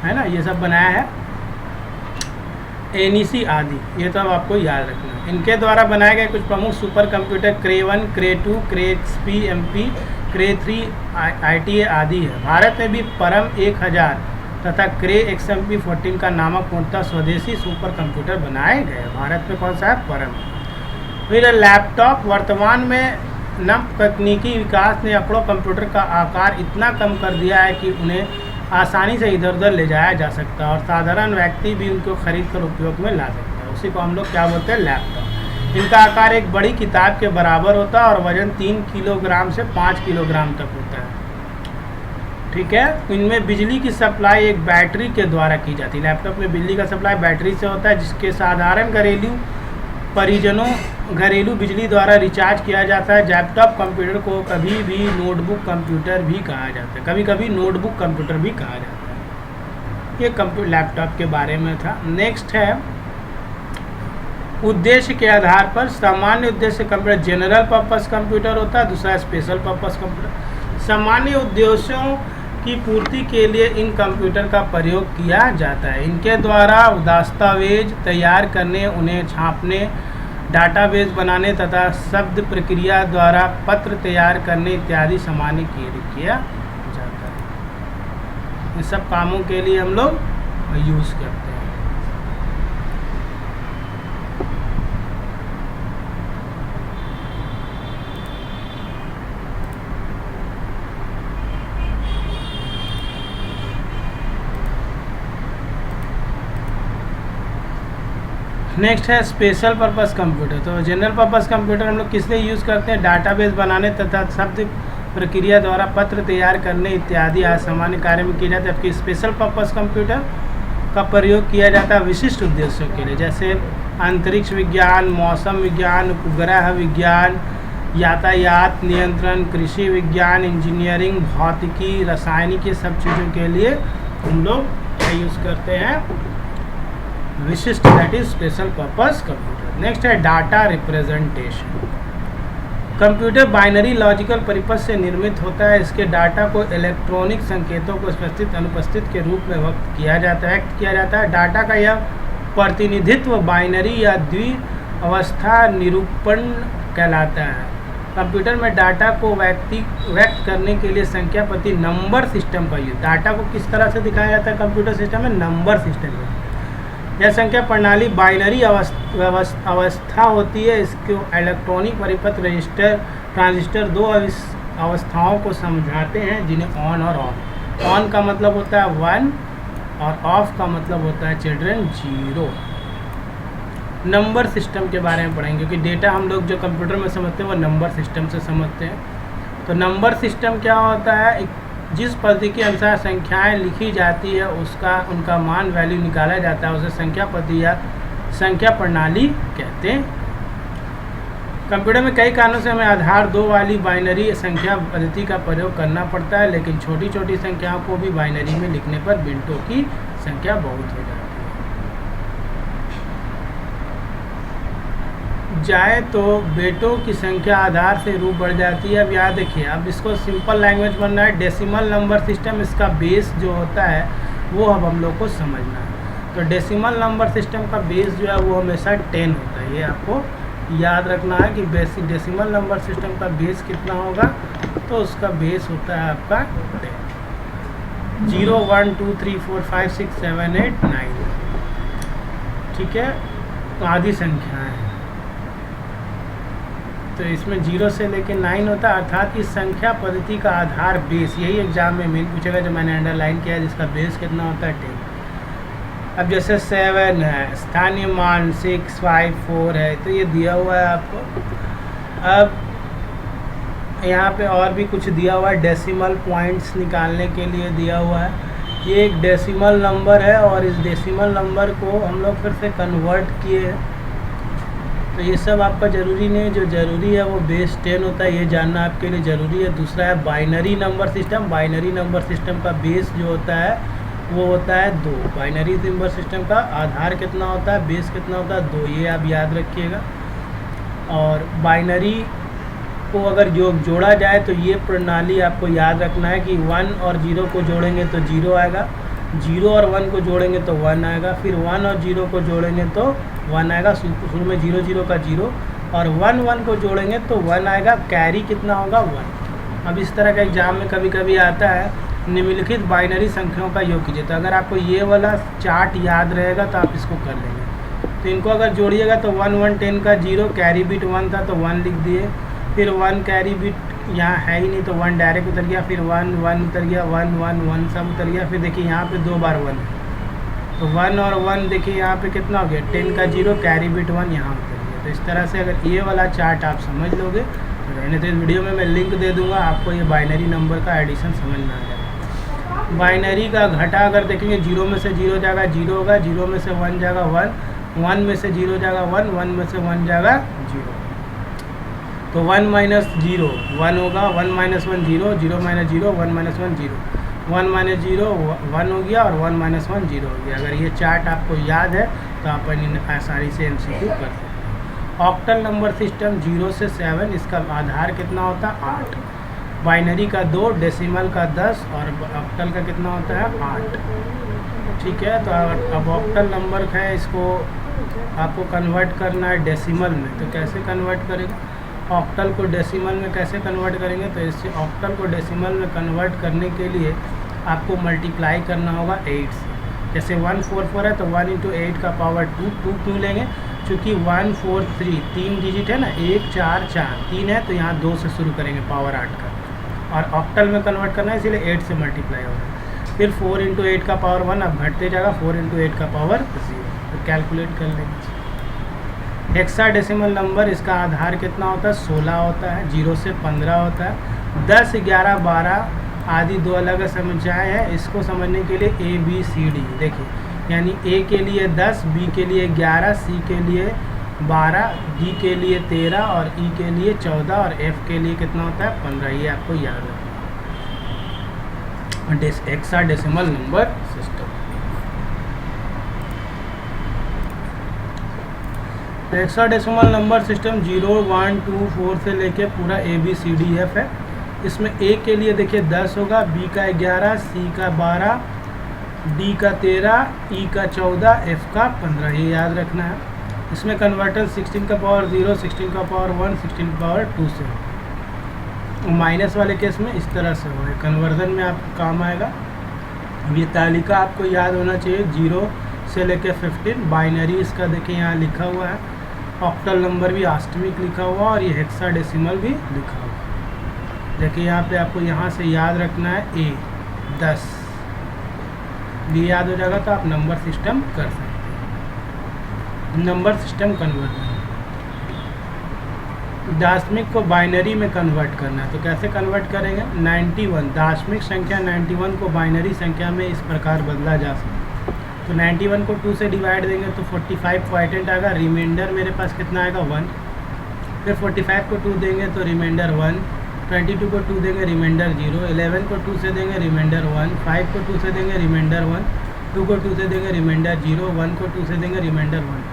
है ना, ये सब बनाया है, NEC आदि, ये सब आपको याद रखना है। इनके द्वारा बनाए गए कुछ प्रमुख सुपर कंप्यूटर क्रे 1, क्रे 2, क्रे XP MP, क्रे 3, ITA आदि है। भारत में भी परम 1000 तथा क्रे XMP 14 का नामक पूर्णतः स्वदेशी सुपर कंप्यूटर बनाए गए। भारत में कौन सा है? परम। फिर लैपटॉप, वर्तमान में नव तकनीकी विकास ने आंकड़ों कंप्यूटर का आकार इतना कम कर दिया है कि उन्हें आसानी से इधर उधर ले जाया जा सकता है और साधारण व्यक्ति भी उनको खरीद कर उपयोग में ला सकता है। उसी को हम लोग क्या बोलते हैं? लैपटॉप। इनका आकार एक बड़ी किताब के बराबर होता है और वजन 3 किलोग्राम से 5 किलोग्राम तक होता है। ठीक है। इनमें बिजली की सप्लाई एक बैटरी के द्वारा की जाती है। लैपटॉप में बिजली का सप्लाई बैटरी से होता है, जिसके साधारण घरेलू बिजली द्वारा रिचार्ज किया जाता है। लैपटॉप कंप्यूटर को कभी भी नोटबुक कंप्यूटर भी कहा जाता है, कभी कभी नोटबुक कंप्यूटर भी कहा जाता है। ये कंप्यूटर लैपटॉप के बारे में था। नेक्स्ट है उद्देश्य के आधार पर। सामान्य उद्देश्य कंप्यूटर जनरल पर्पस कंप्यूटर होता है, दूसरा स्पेशल पर्पस कंप्यूटर। सामान्य उद्देश्यों की पूर्ति के लिए इन कंप्यूटर का प्रयोग किया जाता है। इनके द्वारा दस्तावेज तैयार करने, उन्हें छापने, डाटाबेस बनाने तथा शब्द प्रक्रिया द्वारा पत्र तैयार करने इत्यादि सामान्य किया जाता है। इन सब कामों के लिए हम लोग यूज़ करते हैं। नेक्स्ट है स्पेशल पर्पस कंप्यूटर। तो जनरल पर्पस कंप्यूटर हम लोग किस लिए यूज़ करते हैं? डाटाबेस बनाने तथा शब्द प्रक्रिया द्वारा पत्र तैयार करने इत्यादि सामान्य कार्य में किया जाता है। जबकि स्पेशल पर्पस कंप्यूटर का प्रयोग किया जाता है विशिष्ट उद्देश्यों के लिए, जैसे अंतरिक्ष विज्ञान, मौसम विज्ञान, उपग्रह विज्ञान, यातायात नियंत्रण, कृषि विज्ञान, इंजीनियरिंग, भौतिकी, रासायनिक, ये सब चीज़ों के लिए हम लोग यूज़ करते हैं विशिष्ट, that is special purpose computer. Next है data representation. Computer binary logical परिपथ से निर्मित होता है। इसके डाटा को इलेक्ट्रॉनिक संकेतों को उपस्थित अनुपस्थित के रूप में व्यक्त किया जाता है। डाटा का यह प्रतिनिधित्व बाइनरी या द्विअवस्था निरूपण कहलाता है। कंप्यूटर में डाटा को व्यक्त करने के लिए संख्या प्रति नंबर सिस्टम का यूज। डाटा को किस तरह से दिखाया जाता है कंप्यूटर सिस्टम में? नंबर सिस्टम में। यह संख्या प्रणाली बाइनरी अवस्था होती है। इसको इलेक्ट्रॉनिक परिपथ रजिस्टर ट्रांजिस्टर दो अवस्थाओं को समझाते हैं जिन्हें ऑन और ऑफ। ऑन का मतलब होता है 1 और ऑफ का मतलब होता है चिल्ड्रन 0। नंबर सिस्टम के बारे में पढ़ेंगे क्योंकि डेटा हम लोग जो कंप्यूटर में समझते हैं वो नंबर सिस्टम से समझते हैं। तो नंबर सिस्टम क्या होता है, जिस पद्धति के अनुसार संख्याएं लिखी जाती है उनका मान वैल्यू निकाला जाता है, उसे संख्या पद्धति या संख्या प्रणाली कहते हैं। कंप्यूटर में कई कारणों से हमें आधार 2 वाली बाइनरी संख्या पद्धति का प्रयोग करना पड़ता है, लेकिन छोटी छोटी संख्याओं को भी बाइनरी में लिखने पर बिट्टों की संख्या बहुत हो जाती है। जाए तो बेटों की संख्या आधार से रूप बढ़ जाती है। अब याद देखिए, अब इसको सिंपल लैंग्वेज बनना है। डेसिमल नंबर सिस्टम, इसका बेस जो होता है वो अब हम लोग को समझना है। तो डेसिमल नंबर सिस्टम का बेस जो है वो हमेशा 10 होता है। ये आपको याद रखना है कि डेसिमल नंबर सिस्टम का बेस कितना होगा, तो उसका बेस होता है आपका 10। 0 1 2 3 4 5 6 7 8 9, ठीक है। तो आधी संख्या है, तो इसमें 0 से लेकर 9 होता है, अर्थात इस संख्या पद्धति का आधार बेस, यही एग्जाम में मेन पूछेगा जो मैंने अंडरलाइन किया है, जिसका बेस कितना होता है 10। अब जैसे 7 है, स्थानीय मान 6 5 4 है, तो ये दिया हुआ है आपको। अब यहाँ पे और भी कुछ दिया हुआ है, डेसिमल पॉइंट्स निकालने के लिए दिया हुआ है। ये एक डेसिमल नंबर है और इस डेसिमल नंबर को हम लोग फिर से कन्वर्ट किए हैं। तो ये सब आपका ज़रूरी नहीं है, जो ज़रूरी है वो बेस 10 होता है, ये जानना आपके लिए ज़रूरी है। दूसरा है binary number system. Binary number system का बेस जो होता है वो होता है 2। बाइनरी नंबर सिस्टम का आधार कितना होता है, बेस कितना होता है 2, ये आप याद रखिएगा। और बाइनरी को अगर जोड़ा जाए तो ये प्रणाली आपको याद रखना है कि 1 और 0 को जोड़ेंगे तो 0 आएगा, 0 और 1 को जोड़ेंगे तो 1 आएगा, फिर 1 और 0 को जोड़ेंगे तो 1 आएगा। शुरू में 0 0 का 0 और 1 1 को जोड़ेंगे तो 1 आएगा। कैरी कितना होगा 1। अब इस तरह का एग्जाम में कभी कभी आता है, निम्नलिखित बाइनरी संख्याओं का योग कीजिए। तो अगर आपको ये वाला चार्ट याद रहेगा तो आप इसको कर लेंगे। तो इनको अगर जोड़िएगा तो 1 1 10 का 0, कैरी बिट 1 था तो 1 लिख दिए, फिर 1 कैरी बिट यहाँ है ही नहीं तो 1 डायरेक्ट उतर गया, फिर 1 1 उतर गया, 1 1 1 सब उतर गया। फिर देखिए यहाँ पे 2 बार 1 है, तो 1 और 1 देखिए यहाँ पे कितना हो गया, 10 का 0, कैरी बिट 1 यहाँ उतर गया। तो इस तरह से अगर ये वाला चार्ट आप समझ लोगे तो रहने तो इस वीडियो में मैं लिंक दे दूँगा, आपको ये बाइनरी नंबर का एडिशन समझ में आ जाएगा। बाइनरी का घटा अगर देखेंगे, 0 में से 0 जाएगा 0 होगा, 0 में से 1 जाएगा 1, 1 में से 0 जाएगा 1, 1 में से 1 जाएगा 0। तो 1 माइनस 0 1 होगा, 1 माइनस 1 0, 0 माइनस 0 1 माइनस 1 0, 1 माइनस 0 1 हो गया और 1 माइनस 1 0 हो गया। अगर ये चार्ट आपको याद है तो आप आसानी से MCQ कर सकते हैं। ऑक्टल नंबर सिस्टम 0 से 7, इसका आधार कितना होता है 8। बाइनरी का 2, डेसिमल का 10 और ऑक्टल का कितना होता है 8, ठीक है। तो अब ऑक्टल नंबर है, इसको आपको कन्वर्ट करना है डेसिमल में। तो कैसे कन्वर्ट करेंगे ऑक्टल को डेसिमल में, कैसे कन्वर्ट करेंगे, तो इससे ऑक्टल को डेसिमल में कन्वर्ट करने के लिए आपको मल्टीप्लाई करना होगा 8 से। जैसे 144 है तो 1 × 8 का पावर 2 क्यों लेंगे, क्योंकि 143 3 डिजिट है ना, 1 4 4 3 है, तो यहाँ 2 से शुरू करेंगे पावर 8 का, और ऑक्टल में कन्वर्ट करना है इसलिए 8 से मल्टीप्लाई होगा। फिर 4 × 8 का पावर 1 अब घटते जाएगा, 4 × 8 का पावर 0। तो कैलकुलेट कर लेंगे। हेक्साडेसिमल नंबर, इसका आधार कितना होता है 16 होता है, 0 से 15 होता है। 10 11 12 आदि 2 अलग संख्याएँ हैं। इसको समझने के लिए ABCD देखिए, यानी A के लिए 10, B के लिए 11, C के लिए 12, D के लिए 13 और E के लिए 14 और F के लिए कितना होता है 15। ये आपको याद रखना। Hexadecimal number system. Hexadecimal number system 0 1 2 4 से लेके पूरा ABCDF है। इसमें A के लिए देखिए 10 होगा, B का 11, C का 12, D का 13, E का 14, F का 15, ये याद रखना है। इसमें कन्वर्टर 16 का पावर 0, 16 का पावर 1, 16 का पावर 2 से हो। माइनस वाले केस में इस तरह से हो, कन्वर्जन में आपको काम आएगा। अब ये तालिका आपको याद होना चाहिए, 0 से लेके 15। बाइनरी इसका देखिए यहाँ लिखा हुआ है, ऑक्टल नंबर भी अष्टमिक लिखा हुआ और ये हेक्साडेसिमल भी लिखा हुआ है। देखिए यहाँ पे आपको यहाँ से याद रखना है A 10, ये याद हो जाएगा तो आप नंबर सिस्टम कर सकते हैं। नंबर सिस्टम कन्वर्ट दशमिक को बाइनरी में कन्वर्ट करना है, तो कैसे कन्वर्ट करेंगे? 91 दशमिक संख्या 91 को बाइनरी संख्या में इस प्रकार बदला जा सकता है। तो 91 को 2 से डिवाइड देंगे तो 45 क्वाइटेंट आएगा, रिमाइंडर मेरे पास कितना आएगा 1। फिर 45 को 2 देंगे तो रिमाइंडर 1, 22 को 2 देंगे रिमाइंडर 0, 11 को 2 से देंगे रिमाइंडर 1, 5 को 2 से देंगे रिमाइंडर 1, 2 को 2 से देंगे रिमाइंडर 0, 1 को 2 से देंगे रिमाइंडर 1।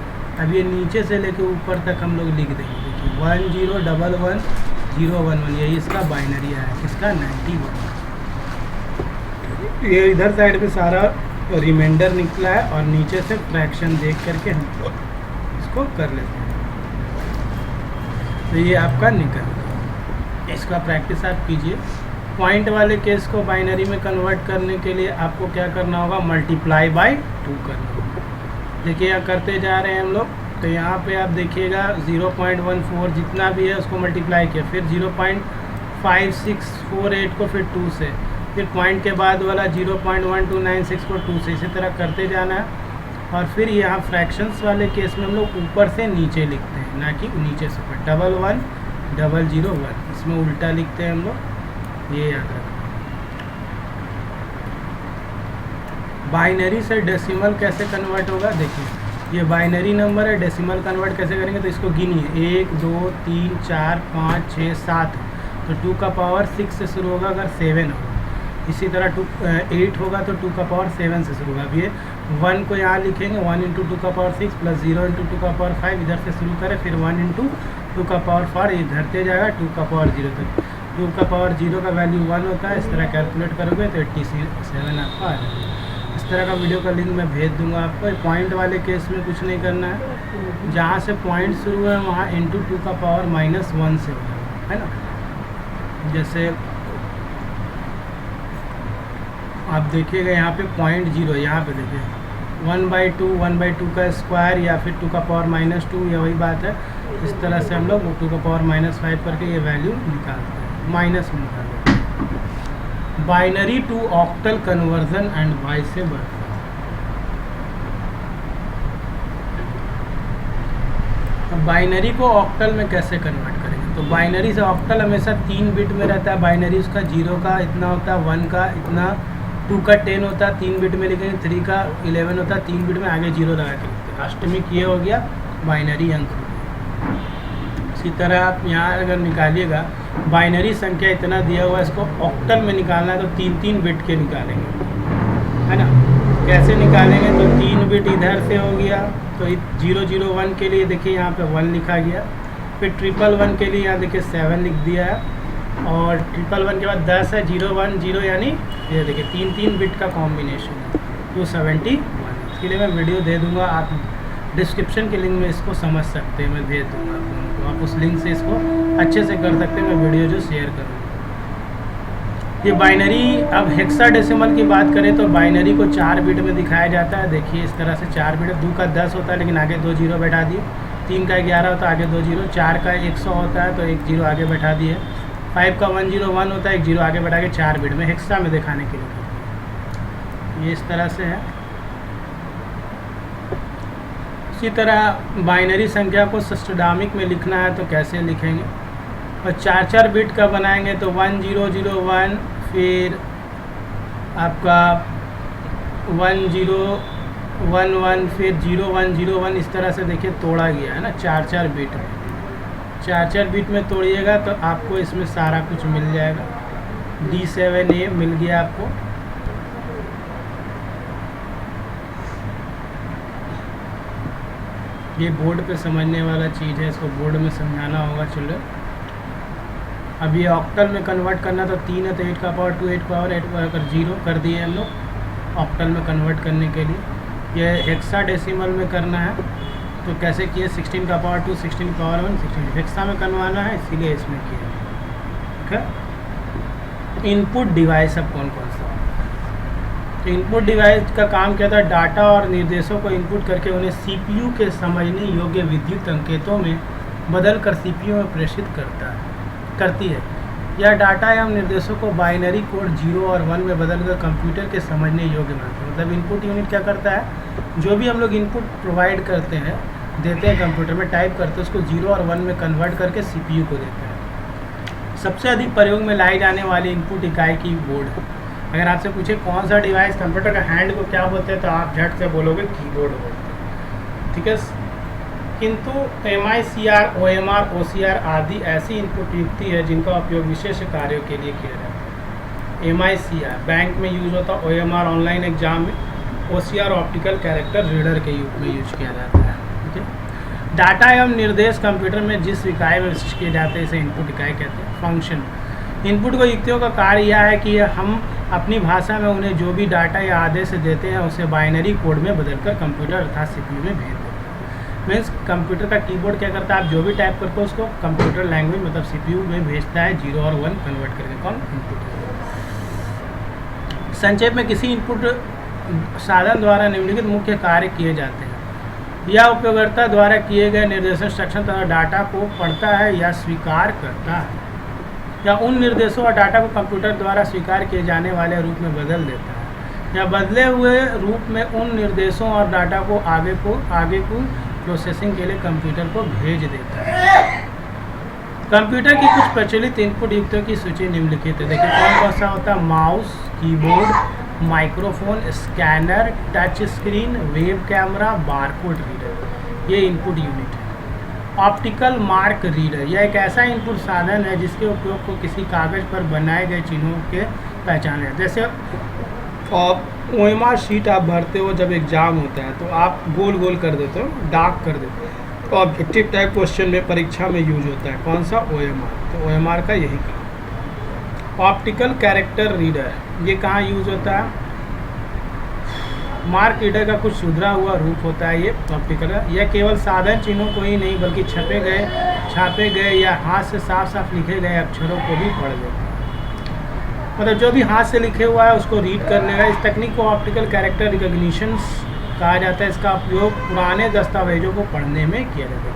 अब ये नीचे से लेके ऊपर तक हम लोग लिख देंगे, देखिए 10 11 0 1 1, यही इसका बाइनरी है, किसका 91। ये इधर साइड पे सारा रिमाइंडर निकला है और नीचे से फ्रैक्शन देख करके हम इसको कर लेते हैं। तो ये आपका निकल गया, इसका प्रैक्टिस आप कीजिए। पॉइंट वाले केस को बाइनरी में कन्वर्ट करने के लिए आपको क्या करना होगा? मल्टीप्लाई बाय 2 करना होगा। देखिए यहाँ करते जा रहे हैं हम लोग, तो यहाँ पे आप देखिएगा 0.14 जितना भी है उसको मल्टीप्लाई किया, फिर 0.5648 को फिर 2 से, फिर पॉइंट के बाद वाला 0.1296 को 2 से, इसी तरह करते जाना है। और फिर यहाँ फ्रैक्शंस वाले केस में हम लोग ऊपर से नीचे लिखते हैं, ना कि नीचे से ऊपर। 11 001 इसमें उल्टा लिखते हैं हम लोग, ये याद रखना। बाइनरी से डेसिमल कैसे कन्वर्ट होगा? देखिए ये बाइनरी नंबर है, डेसिमल कन्वर्ट कैसे करेंगे? तो इसको गिनिए 1 2 3 4 5 6 7, तो 2 का पावर 6 से शुरू होगा अगर 7 होगा। इसी तरह 8 होगा तो 2 का पावर 7 से शुरू होगा। अब ये 1 को यहाँ लिखेंगे 1 × 2 का पावर 6 प्लस 0 × 2 का पावर 5, इधर से शुरू करें, फिर 1 × 2 का पावर 4, ये धरते जाएगा 2 का पावर 0 तक। 2 का पावर 0 का वैल्यू 1 होता है, इस तरह कैलकुलेट करोगे तो 87 आपका आ जाएगा। इस तरह का वीडियो का लिंक मैं भेज दूंगा आपको। पॉइंट वाले केस में कुछ नहीं करना है, जहाँ से पॉइंट शुरू है वहाँ इंटू 2 का पावर -1 से हो जाएगा, है ना। जैसे आप देखिएगा यहाँ पे 0.0, यहाँ पे देखिए 1/2 का स्क्वायर या फिर 2 का पावर -2, या वही बात है। इस तरह से हम लोग 2 का पावर -5 करके ये वैल्यू निकालते हैं, माइनस में निकालते हैं। Binary to octal conversion and vice versa. अब बाइनरी को ऑक्टल में कैसे कन्वर्ट करेंगे? तो बाइनरी से ऑक्टल हमेशा 3 बिट में रहता है। बाइनरी उसका 0 का इतना होता है, 1 का इतना, 2 का 10 होता है, 3 बिट में लिखेंगे, 3 का 11 होता है, 3 बिट में आगे 0 लगा के लिखते हैं। अष्टमिक ये हो गया, बाइनरी अंक हो गया। इसी तरह आप यहाँ अगर निकालिएगा, बाइनरी संख्या इतना दिया हुआ है, इसको ऑक्टल में निकालना है तो 3 बिट के निकालेंगे, है ना। कैसे निकालेंगे? तो 3 बिट इधर से हो गया, तो 001 के लिए देखिए यहाँ पे 1 लिखा गया, फिर 111 के लिए यहाँ देखिए 7 लिख दिया है, और 111 के बाद 10 है, 010, यानी ये देखिए 3 बिट का कॉम्बिनेशन है, 271। इसके लिए मैं वीडियो दे दूँगा, आप डिस्क्रिप्शन के लिंक में इसको समझ सकते हैं, मैं भेज दूँगा आपको, आप उस लिंक से इसको अच्छे से कर सकते हैं, मैं वीडियो जो शेयर करूँगा। ये बाइनरी, अब हेक्साडेसिमल की बात करें तो बाइनरी को 4 बिट में दिखाया जाता है। देखिए इस तरह से 4 बिट, 2 का 10 होता है लेकिन आगे 2 0 बैठा दिए, 3 का 11 होता है आगे 2 0, 4 का 100 होता है तो 1 0 आगे बैठा दिए, 5 का 101 होता है, 1 0 आगे बैठा के 4 बिट में हेक्सा में दिखाने के लिए। ये इस तरह से है। इसी तरह बाइनरी संख्या को षष्ठदामिक में लिखना है तो कैसे लिखेंगे? और 4 बिट का बनाएंगे तो 1001, फिर आपका 1011, फिर 0101, इस तरह से देखिए तोड़ा गया है ना 4 बिट में। 4 बिट में तोड़िएगा तो आपको इसमें सारा कुछ मिल जाएगा। D7A मिल गया आपको। ये बोर्ड पे समझने वाला चीज़ है, इसको बोर्ड में समझाना होगा चिल्ड्रन। अब ये ऑक्टल में कन्वर्ट करना तो 3 है तो 8 का पावर 2, 8 पावर 8 कर 0 कर दिए हम लोग ऑक्टल में कन्वर्ट करने के लिए। ये हेक्साडेसिमल में करना है तो कैसे किए? 16 का पावर 2, 16 पावर 1, 16 हेक्सा में करवाना है, इसीलिए इसमें किया। ठीक है। इनपुट डिवाइस अब कौन कौन सा? इनपुट डिवाइस का काम क्या था, डाटा और निर्देशों को इनपुट करके उन्हें सीपीयू के समझने योग्य विद्युत संकेतों में बदलकर सीपीयू में प्रेषित करती है। यह डाटा एवं निर्देशों को बाइनरी कोड 0 और 1 में बदलकर कंप्यूटर के समझने योग्य बनाता है। मतलब इनपुट यूनिट क्या करता है, जो भी हम लोग इनपुट प्रोवाइड करते हैं, देते हैं कंप्यूटर में, टाइप करते हैं, उसको 0 और 1 में कन्वर्ट करके सीपीयू को देते हैं। सबसे अधिक प्रयोग में लाई जाने वाली इनपुट इकाई कीबोर्ड है। अगर आपसे पूछे कौन सा डिवाइस कंप्यूटर का हैंड को क्या बोलते हैं, तो आप झट से बोलोगे कीबोर्ड बोलते हैं, ठीक है। किंतु MICR, OMR, OCR आदि ऐसी इनपुट युक्ति है जिनका उपयोग विशेष कार्यों के लिए किया जाता है। MICR बैंक में यूज होता है, OMR ऑनलाइन एग्जाम में, OCR ऑप्टिकल कैरेक्टर रीडर के रूप में यूज किया जाता है, ठीक है। डाटा एवं निर्देश कंप्यूटर में जिस इकाई में विशिष्ट किए जाते हैं इसे इनपुट इकाई कहते हैं। फंक्शन, इनपुट को युक्तियों का कार्य यह है कि हम अपनी भाषा में उन्हें जो भी डाटा या आदेश देते हैं उसे बाइनरी कोड में बदलकर कंप्यूटर अर्थात सीपीयू में भेज देते हैं। मीन्स कंप्यूटर का कीबोर्ड क्या करता है, आप जो भी टाइप करते हो उसको कंप्यूटर लैंग्वेज मतलब सीपीयू में भेजता है, 0 और 1 कन्वर्ट करके। कौन, इनपुट। संक्षेप में किसी इनपुट साधन द्वारा निम्नलिखित मुख्य कार्य किए जाते हैं। यह उपयोगकर्ता द्वारा किए गए निर्देश इंस्ट्रक्शन तथा डाटा को पढ़ता है या स्वीकार करता है, या उन निर्देशों और डाटा को कंप्यूटर द्वारा स्वीकार किए जाने वाले रूप में बदल देता है, या बदले हुए रूप में उन निर्देशों और डाटा को आगे को प्रोसेसिंग के लिए कंप्यूटर को भेज देता है। कंप्यूटर की कुछ प्रचलित इनपुट युक्तियों की सूची निम्नलिखित है। देखिए कौन कौन सा होता है, mouse, keyboard, microphone, scanner, touch screen, web camera, barcode reader, ये इनपुट यूनिट है। ऑप्टिकल मार्क रीडर, यह एक ऐसा इनपुट साधन है जिसके उपयोग को किसी कागज पर बनाए गए चिन्हों के पहचाने, जैसे OMR शीट आप भरते हो जब एग्जाम होता है तो आप गोल गोल कर देते हो, डार्क कर देते हो, तो ऑब्जेक्टिव टाइप क्वेश्चन में परीक्षा में यूज होता है। कौन सा, OMR। तो OMR का यही काम। ऑप्टिकल कैरेक्टर रीडर, ये कहाँ यूज होता है, मार्क रीडर का कुछ सुधरा हुआ रूप होता है ये ऑप्टिकल। यह केवल साधारण चिन्हों को ही नहीं बल्कि छापे गए या हाथ से साफ साफ लिखे गए अक्षरों को भी पढ़ लेता है। मतलब जो भी हाथ से लिखे हुआ है उसको रीड कर लेगा। इस तकनीक को ऑप्टिकल कैरेक्टर रिकॉग्निशन कहा जाता है। इसका उपयोग पुराने दस्तावेजों को पढ़ने में किया जाता है।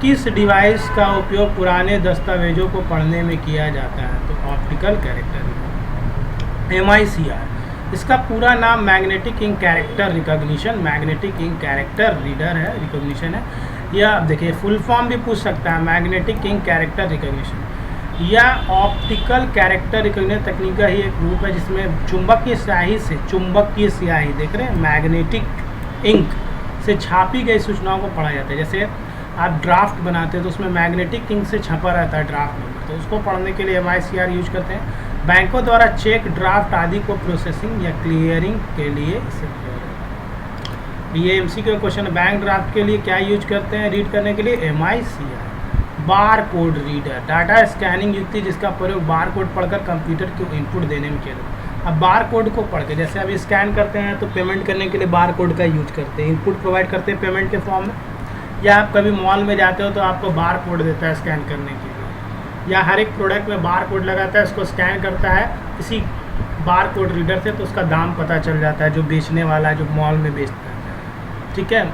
किस डिवाइस का उपयोग पुराने दस्तावेजों को पढ़ने में किया जाता है, तो ऑप्टिकल कैरेक्टर। MICR, इसका पूरा नाम magnetic ink character recognition, magnetic ink character reader है, रिकॉग्निशन है। यह देखिए फुल फॉर्म भी पूछ सकता है, मैग्नेटिक इंक कैरेक्टर रिकॉग्निशन। यह ऑप्टिकल कैरेक्टर रिकॉग्निशन तकनीक का ही एक रूप है जिसमें चुंबकीय स्याही देख रहे हैं, मैग्नेटिक इंक से छापी गई सूचनाओं को पढ़ा जाता है। जैसे आप ड्राफ्ट बनाते हैं तो उसमें मैग्नेटिक इंक से छपा रहता है ड्राफ्ट में, तो उसको पढ़ने के लिए MICR यूज करते हैं। बैंकों द्वारा चेक, ड्राफ्ट आदि को प्रोसेसिंग या क्लियरिंग के लिए इसे ये MCQ क्वेश्चन है। बैंक ड्राफ्ट के लिए क्या यूज करते हैं रीड करने के लिए, MICR। Bar code reader, data scanning युक्ति जिसका प्रयोग बार कोड पढ़कर कंप्यूटर को इनपुट देने में किया जाता है। अब बार कोड को पढ़ के, जैसे अभी स्कैन करते हैं तो पेमेंट करने के लिए बार कोड का यूज करते हैं, इनपुट प्रोवाइड करते हैं पेमेंट के फॉर्म में। या आप कभी मॉल में जाते हो तो आपको बार कोड देता है स्कैन करने के लिए, या हर एक प्रोडक्ट में बार कोड लगाता है, उसको स्कैन करता है किसी बार कोड रीडर से, तो उसका दाम पता चल जाता है जो बेचने वाला, जो मॉल में बेचता है, ठीक है।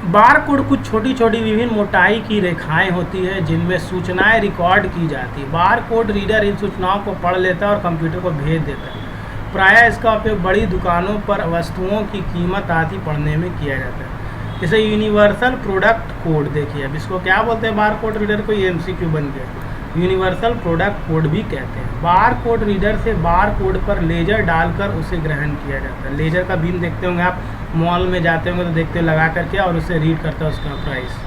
बार कोड कुछ छोटी छोटी विभिन्न मोटाई की रेखाएं होती है जिनमें सूचनाएं रिकॉर्ड की जाती है। बार कोड रीडर इन सूचनाओं को पढ़ लेता है और कंप्यूटर को भेज देता है। प्रायः इसका उपयोग बड़ी दुकानों पर वस्तुओं की कीमत आदि पढ़ने में किया जाता है। जैसे यूनिवर्सल प्रोडक्ट कोड, देखिए अब इसको क्या बोलते हैं, बार कोड रीडर को, ये MCQ बन गया। यूनिवर्सल प्रोडक्ट कोड भी कहते हैं। बार कोड रीडर से बार कोड पर लेजर डालकर उसे ग्रहण किया जाता है। लेजर का बीम देखते होंगे आप, मॉल में जाते होंगे तो देखते लगा करके, और उसे रीड करता है उसका प्राइस।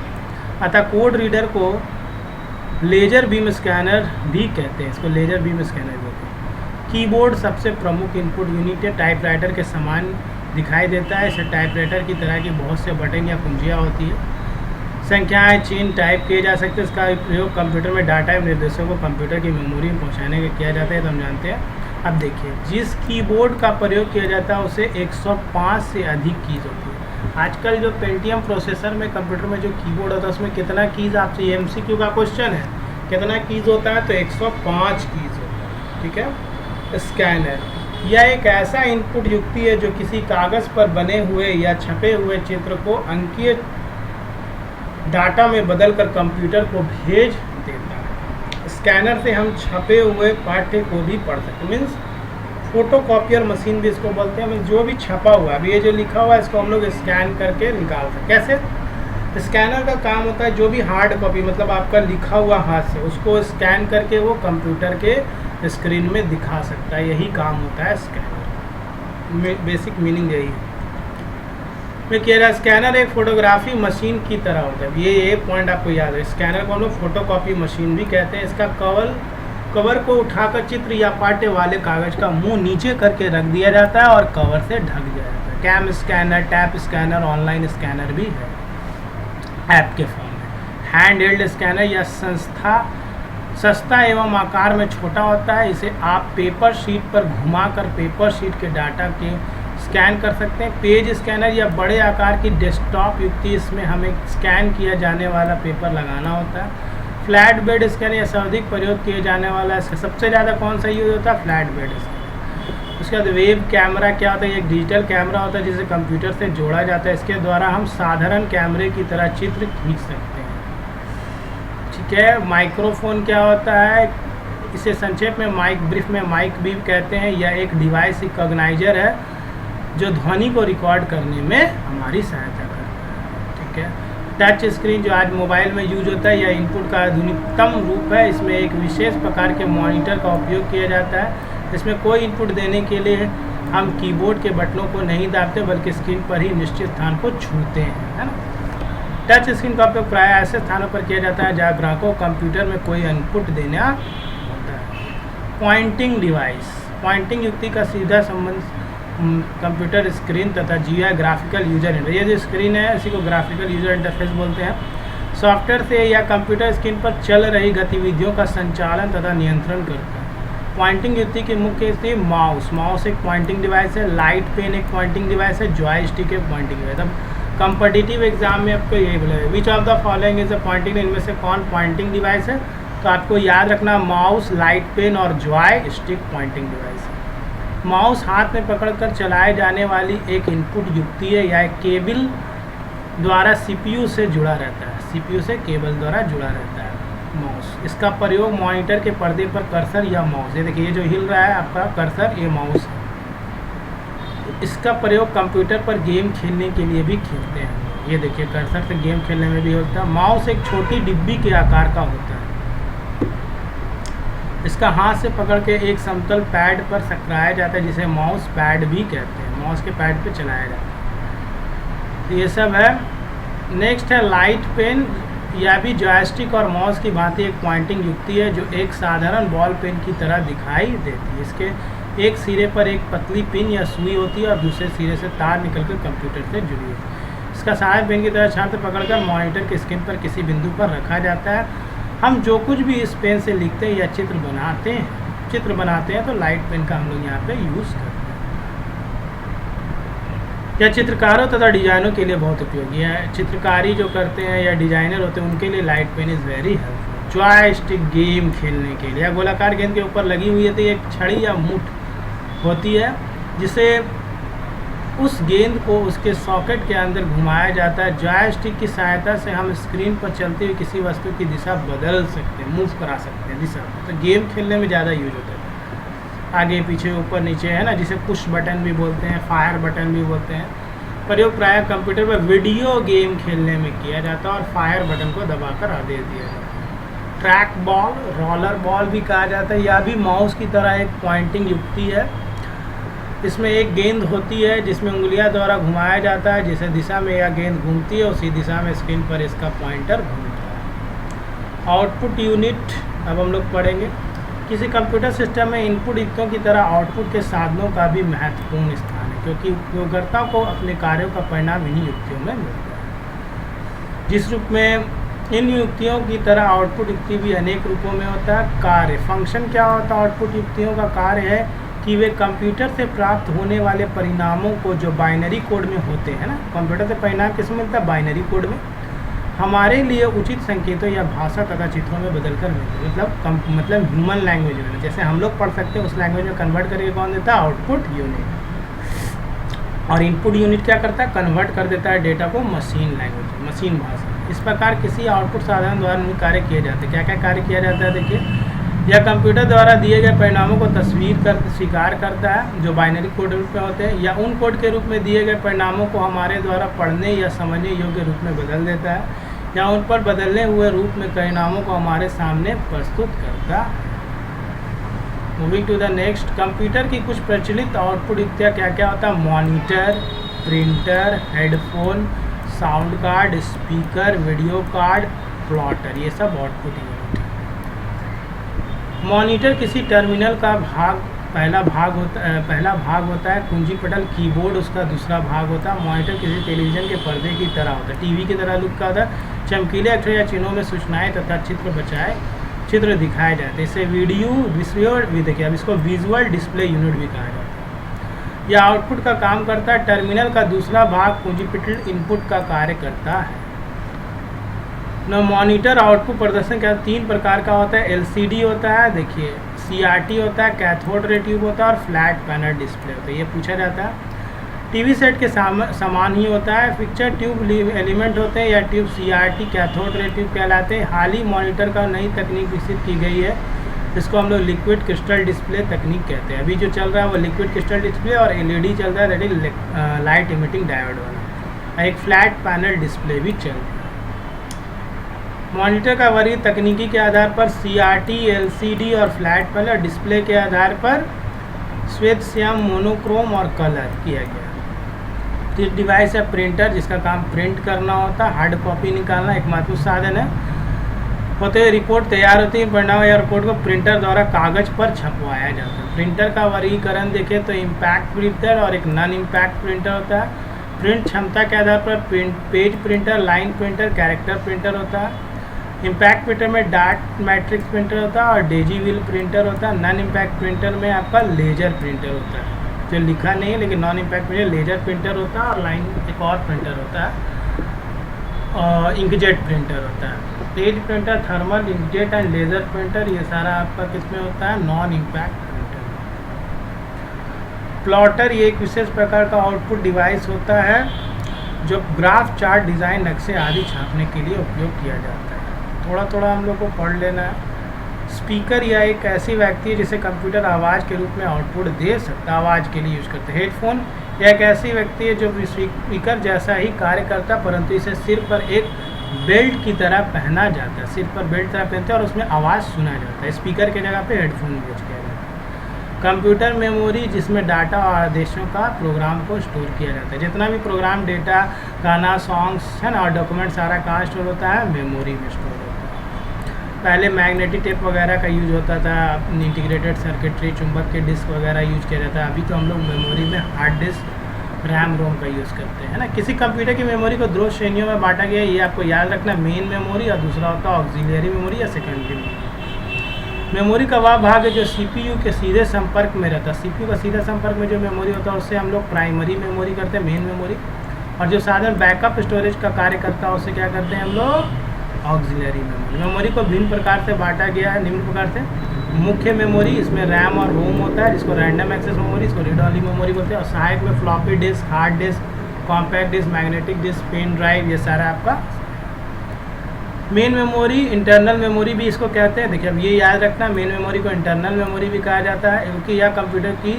अतः कोड रीडर को लेजर बीम स्कैनर भी कहते हैं, इसको लेजर बीम स्कैनर कहते हैं। कीबोर्ड सबसे प्रमुख इनपुट यूनिट है, टाइपराइटर के समान दिखाई देता है। इसे टाइपराइटर की तरह की बहुत से बटन या कुंजियाँ होती है, संख्याएं चिन्ह टाइप किए जा सकते हैं। इसका प्रयोग कंप्यूटर में डाटा एवं निर्देशों को कंप्यूटर की मेमोरी में पहुंचाने का किया जाता है, तो हम जानते हैं। अब देखिए जिस कीबोर्ड का प्रयोग किया जाता है उसे 105 से अधिक कीज होती है। आजकल जो पेंटियम प्रोसेसर में कंप्यूटर में जो कीबोर्ड होता है उसमें कितना कीज, आपसे MCQ का क्वेश्चन है कितना कीज होता है? तो 105 कीज होता है। ठीक है। स्कैनर यह एक ऐसा इनपुट युक्ति है जो किसी कागज़ पर बने हुए या छपे हुए चित्र को अंकीय डाटा में बदलकर कंप्यूटर को भेज देता है। स्कैनर से हम छपे हुए पाठ्य को भी पढ़ सकते हैं, मीन्स फोटोकॉपियर मशीन भी इसको बोलते हैं। मीन्स जो भी छपा हुआ है, अभी ये जो लिखा हुआ है इसको हम लोग स्कैन करके निकाल सकते हैं। कैसे? स्कैनर का काम होता है जो भी हार्ड कॉपी, मतलब आपका लिखा हुआ हाथ से, उसको स्कैन करके वो कंप्यूटर के स्क्रीन में दिखा सकता है। यही काम होता है स्कैनर, बेसिक मीनिंग यही है। मैं कह रहा स्कैनर एक फोटोग्राफी मशीन की तरह होता है। ये पॉइंट आपको याद है। स्कैनर को हम लोग फोटोकॉपी मशीन भी कहते हैं। इसका कवर को उठाकर चित्र या पाठ्य वाले कागज़ का मुंह नीचे करके रख दिया जाता है और कवर से ढक दिया जाता है। Cam scanner, tap scanner, online scanner भी है ऐप के फॉर्म में। हैंड हेल्ड स्कैनर या सस्ता एवं आकार में छोटा होता है। इसे आप पेपर शीट पर घुमाकर पेपर शीट के डाटा के स्कैन कर सकते हैं। पेज स्कैनर या बड़े आकार की डेस्कटॉप युक्ति, इसमें हमें स्कैन किया जाने वाला पेपर लगाना होता है। फ्लैट बेड स्कैनर या सर्वाधिक प्रयोग किए जाने वाला है। सबसे ज़्यादा कौन सा यूज होता है? Flat bed scanner. उसके बाद वेब कैमरा क्या होता है? एक डिजिटल कैमरा होता है जिसे कंप्यूटर से जोड़ा जाता है। इसके द्वारा हम साधारण कैमरे की तरह चित्र खींच सकते हैं। ठीक है। माइक्रोफोन क्या होता है? इसे संक्षेप में माइक ब्रीफ में माइक भी कहते हैं। यह एक डिवाइस रिकॉग्नाइजर है जो ध्वनि को रिकॉर्ड करने में हमारी सहायता करता है। ठीक है। टच स्क्रीन जो आज मोबाइल में यूज होता है, यह इनपुट का आधुनिकतम रूप है। इसमें एक विशेष प्रकार के मॉनिटर का उपयोग किया जाता है। इसमें कोई इनपुट देने के लिए हम कीबोर्ड के बटनों को नहीं दाबते बल्कि स्क्रीन पर ही निश्चित स्थान को छूते हैं, है ना। टच स्क्रीन का उपयोग प्रायः ऐसे स्थानों पर किया जाता है जहाँ ग्राहकों को कंप्यूटर में कोई इनपुट देना होता है। पॉइंटिंग डिवाइस, पॉइंटिंग युक्ति का सीधा संबंध कंप्यूटर स्क्रीन तथा जीआई ग्राफिकल यूजर इंटरफेस। ये जो स्क्रीन है इसी को ग्राफिकल यूजर इंटरफेस बोलते हैं। सॉफ्टवेयर से या कंप्यूटर स्क्रीन पर चल रही गतिविधियों का संचालन तथा नियंत्रण करता है। पॉइंटिंग युक्ति की मुख्य स्थिति माउस एक पॉइंटिंग डिवाइस है। लाइट पेन एक पॉइंटिंग डिवाइस है। जॉयस्टिक एक पॉइंटिंग डिवाइस। अब कॉम्पिटिटिव एग्जाम में आपको यही बोला which of the following is a pointing, इनमें से कौन पॉइंटिंग डिवाइस है? तो आपको याद रखना माउस, लाइट पेन और जॉयस्टिक पॉइंटिंग डिवाइस है। माउस हाथ में पकड़कर चलाए जाने वाली एक इनपुट युक्ति है। यह केबल द्वारा सीपीयू से जुड़ा रहता है। सीपीयू से केबल द्वारा जुड़ा रहता है माउस। इसका प्रयोग मॉनिटर के पर्दे पर कर्सर या माउस, ये देखिए ये जो हिल रहा है आपका कर्सर, ये माउस है। इसका प्रयोग कंप्यूटर पर गेम खेलने के लिए भी खेलते हैं। ये देखिए कर्सर से गेम खेलने में भी होता है। माउस एक छोटी डिब्बी के आकार का होता है। इसका हाथ से पकड़ के एक समतल पैड पर सकराया जाता है जिसे माउस पैड भी कहते हैं। माउस के पैड पे चलाया जाता है। तो ये सब है। नेक्स्ट है लाइट पेन। यह भी जॉयस्टिक और माउस की भांति एक पॉइंटिंग युक्ति है जो एक साधारण बॉल पेन की तरह दिखाई देती है। इसके एक सिरे पर एक पतली पिन या सुई होती है और दूसरे सिरे से तार निकलकर कंप्यूटर से जुड़ी होती है। इसका सहायक पेन की तरह छात्र पकड़कर मॉनिटर के स्क्रीन पर किसी बिंदु पर रखा जाता है। हम जो कुछ भी इस पेन से लिखते हैं या चित्र बनाते हैं तो लाइट पेन का हम लोग यहाँ पे यूज़ करते हैं। यह चित्रकारों तथा डिजाइनों के लिए बहुत उपयोगी है। चित्रकारी जो करते हैं या डिजाइनर होते हैं उनके लिए light pen is very helpful. Joystick game खेलने के लिए गोलाकार गेंद के ऊपर लगी हुई है तो एक छड़ी या मुठ होती है जिसे उस गेंद को उसके सॉकेट के अंदर घुमाया जाता है। जॉयस्टिक की सहायता से हम स्क्रीन पर चलते हुए किसी वस्तु की दिशा बदल सकते हैं, मूव करा सकते हैं दिशा। तो गेम खेलने में ज़्यादा यूज होता है। आगे पीछे ऊपर नीचे, है ना, जिसे पुश बटन भी बोलते हैं, फायर बटन भी बोलते हैं। प्रयोग प्रायः कंप्यूटर पर वीडियो गेम खेलने में किया जाता है और फायर बटन को दबाकर आदेश दिया जाता है। ट्रैक बॉल, रोलर बॉल भी कहा जाता है। यह भी माउस की तरह एक पॉइंटिंग युक्ति है। इसमें एक गेंद होती है जिसमें उंगलियां द्वारा घुमाया जाता है। जिस दिशा में यह गेंद घूमती है उसी दिशा में स्क्रीन पर इसका पॉइंटर घूमता है। आउटपुट यूनिट अब हम लोग पढ़ेंगे। किसी कंप्यूटर सिस्टम में इनपुट युक्तियों की तरह आउटपुट के साधनों का भी महत्वपूर्ण स्थान है क्योंकि उपयोगकर्ता को अपने कार्यों का परिणाम इन्हीं युक्तियों में मिलता है। जिस रूप में इन युक्तियों की तरह आउटपुट युक्ति भी अनेक रूपों में होता है। कार्य, फंक्शन क्या होता है? आउटपुट युक्तियों का कार्य है कि वे कंप्यूटर से प्राप्त होने वाले परिणामों को जो बाइनरी कोड में होते हैं ना, कंप्यूटर से परिणाम किस में मिलता है? बाइनरी कोड में। हमारे लिए उचित संकेतों या भाषा तथा चित्रों में बदलकर भेजें। मतलब ह्यूमन लैंग्वेज में, जैसे हम लोग पढ़ सकते हैं उस लैंग्वेज में कन्वर्ट करके कौन देता है? Output unit. और इनपुट यूनिट क्या करता है? कन्वर्ट कर देता है डेटा को मशीन लैंग्वेज, मशीन भाषा। इस प्रकार किसी आउटपुट साधन द्वारा कार्य किए जाते हैं। क्या क्या कार्य किया जाता है? देखिए, यह कंप्यूटर द्वारा दिए गए परिणामों को स्वीकार करता है जो बाइनरी कोड रूप में होते हैं, या उन कोड के रूप में दिए गए परिणामों को हमारे द्वारा पढ़ने या समझने योग्य रूप में बदल देता है, या उन पर बदलने हुए रूप में परिणामों को हमारे सामने प्रस्तुत करता है। Moving to the next, computer की कुछ प्रचलित आउटपुट युक्तियाँ क्या क्या होता है? Monitor, printer, headphone, sound card, speaker, video card, plotter, ये सब आउटपुट यूनिट है। मॉनिटर किसी टर्मिनल का पहला भाग होता है। कुंजी पटल कीबोर्ड उसका दूसरा भाग होता है। मॉनिटर किसी टेलीविज़न के पर्दे की तरह होता है, टीवी की तरह लुक का होता है। चमकीले अक्षर या चिन्हों में सूचनाएं तथा चित्र दिखाए जाते हैं। इसे देखिए, अब इसको विजुअल डिस्प्ले यूनिट भी कहा जाता है। यह आउटपुट का काम करता है। टर्मिनल का दूसरा भाग कुंजी पटल इनपुट का कार्य करता है। मॉनिटर आउटपुट प्रदर्शन का 3 प्रकार का होता है। एलसीडी होता है, देखिए, सीआरटी होता है, कैथोड रे ट्यूब होता है, और फ्लैट पैनल डिस्प्ले होता है। ये पूछा जाता है। टीवी सेट के समान ही होता है। पिक्चर ट्यूब एलिमेंट होते हैं या tube CRT cathode ray tube कहलाते हैं। हाल ही मॉनिटर का नई तकनीक विकसित की गई है, इसको हम लोग लिक्विड क्रिस्टल डिस्प्ले तकनीक कहते हैं। अभी जो चल रहा है वो लिक्विड क्रिस्टल डिस्प्ले, और एलईडी चल रहा है, that is light emitting diode वाला। एक फ्लैट पैनल डिस्प्ले भी चल रहा है। मॉनिटर का वर्गीकरण तकनीकी के आधार पर सीआरटी, एलसीडी और फ्लैट पैनल डिस्प्ले के आधार पर श्वेत, श्याम, मोनोक्रोम और कलर किया गया। फिर डिवाइस है प्रिंटर, जिसका काम प्रिंट करना होता है, हार्ड कॉपी निकालना एक महत्वपूर्ण साधन है। होते हुए रिपोर्ट तैयार होती है, परिणाम या रिपोर्ट को प्रिंटर द्वारा कागज़ पर छपवाया जाता है। प्रिंटर का वर्गीकरण देखें तो इम्पैक्ट प्रिंटर और एक नॉन इम्पैक्ट प्रिंटर होता है। प्रिंट क्षमता के आधार पर page printer, line printer, character printer होता है। इम्पैक्ट प्रिंटर में डार्ट मैट्रिक्स प्रिंटर होता है और डेजी व्हील प्रिंटर होता है। नॉन इम्पैक्ट प्रिंटर में आपका लेजर प्रिंटर होता है, जो लिखा नहीं है, लेकिन non impact printer laser printer होता है। और लाइन एक और प्रिंटर होता है और इंकजेट प्रिंटर होता है। तेज printer, thermal, inkjet and laser printer, ये सारा आपका किस में होता है? Non impact printer. प्लॉटर ये एक विशेष प्रकार का आउटपुट डिवाइस होता है जो ग्राफ, चार्ट, डिज़ाइन, नक्शे आदि छापने के लिए उपयोग किया जाता है। थोड़ा थोड़ा हम लोग को पढ़ लेना है। स्पीकर या एक ऐसी व्यक्ति है जिसे कंप्यूटर आवाज़ के रूप में आउटपुट दे सकता है, आवाज़ के लिए यूज करते हैं। हेडफोन या एक ऐसी व्यक्ति है जो स्पीकर जैसा ही कार्य करता है, परंतु इसे सिर पर एक बेल्ट की तरह पहना जाता है। सिर पर बेल्ट तरह पहनते हैं और उसमें आवाज़ सुना जाता है। स्पीकर की जगह पे हेडफोन यूज किया जाता है। कंप्यूटर मेमोरी, जिसमें डाटा और आदेशों का प्रोग्राम को स्टोर किया जाता है। जितना भी प्रोग्राम, डेटा, गाना, सॉन्ग्स है ना, और डॉक्यूमेंट सारा कहाँ स्टोर होता है? मेमोरी में स्टोर होता है। पहले मैग्नेटिक टेप वगैरह का यूज होता था, इंटीग्रेटेड सर्किटरी, चुंबक के डिस्क वगैरह यूज किया जाता है। अभी तो हम लोग मेमोरी में हार्ड डिस्क, रैम, रोम का यूज़ करते हैं, है ना। किसी कंप्यूटर की मेमोरी को 2 श्रेणियों में बांटा गया है, ये आपको याद रखना, मेन मेमोरी और दूसरा होता है ऑक्सिलियरी मेमोरी या सेकेंडरी मेमोरी। मेमोरी का वह भाग है जो सीपीयू के सीधे संपर्क में रहता है। सीपीयू का सीधे संपर्क में जो मेमोरी होता है उससे हम लोग प्राइमरी मेमोरी करते हैं, मेन मेमोरी। और जो साधन बैकअप स्टोरेज का कार्य करता है उससे क्या करते हैं हम लोग? Auxiliary memory. मेमोरी को भिन्न प्रकार से बांटा गया है, निम्न प्रकार से। मुख्य मेमोरी, इसमें रैम और रोम होता है, जिसको रैंडम एक्सेस मेमोरी, इसको रीड ओनली मेमोरी बोलते हैं। और सहायक में floppy disk, hard disk, compact disk, magnetic disk, pen drive, ये सारा आपका। मेन मेमोरी, इंटरनल मेमोरी भी इसको कहते हैं। देखिए, अब ये याद रखना, मेन मेमोरी को इंटरनल मेमोरी भी कहा जाता है, क्योंकि यह कंप्यूटर की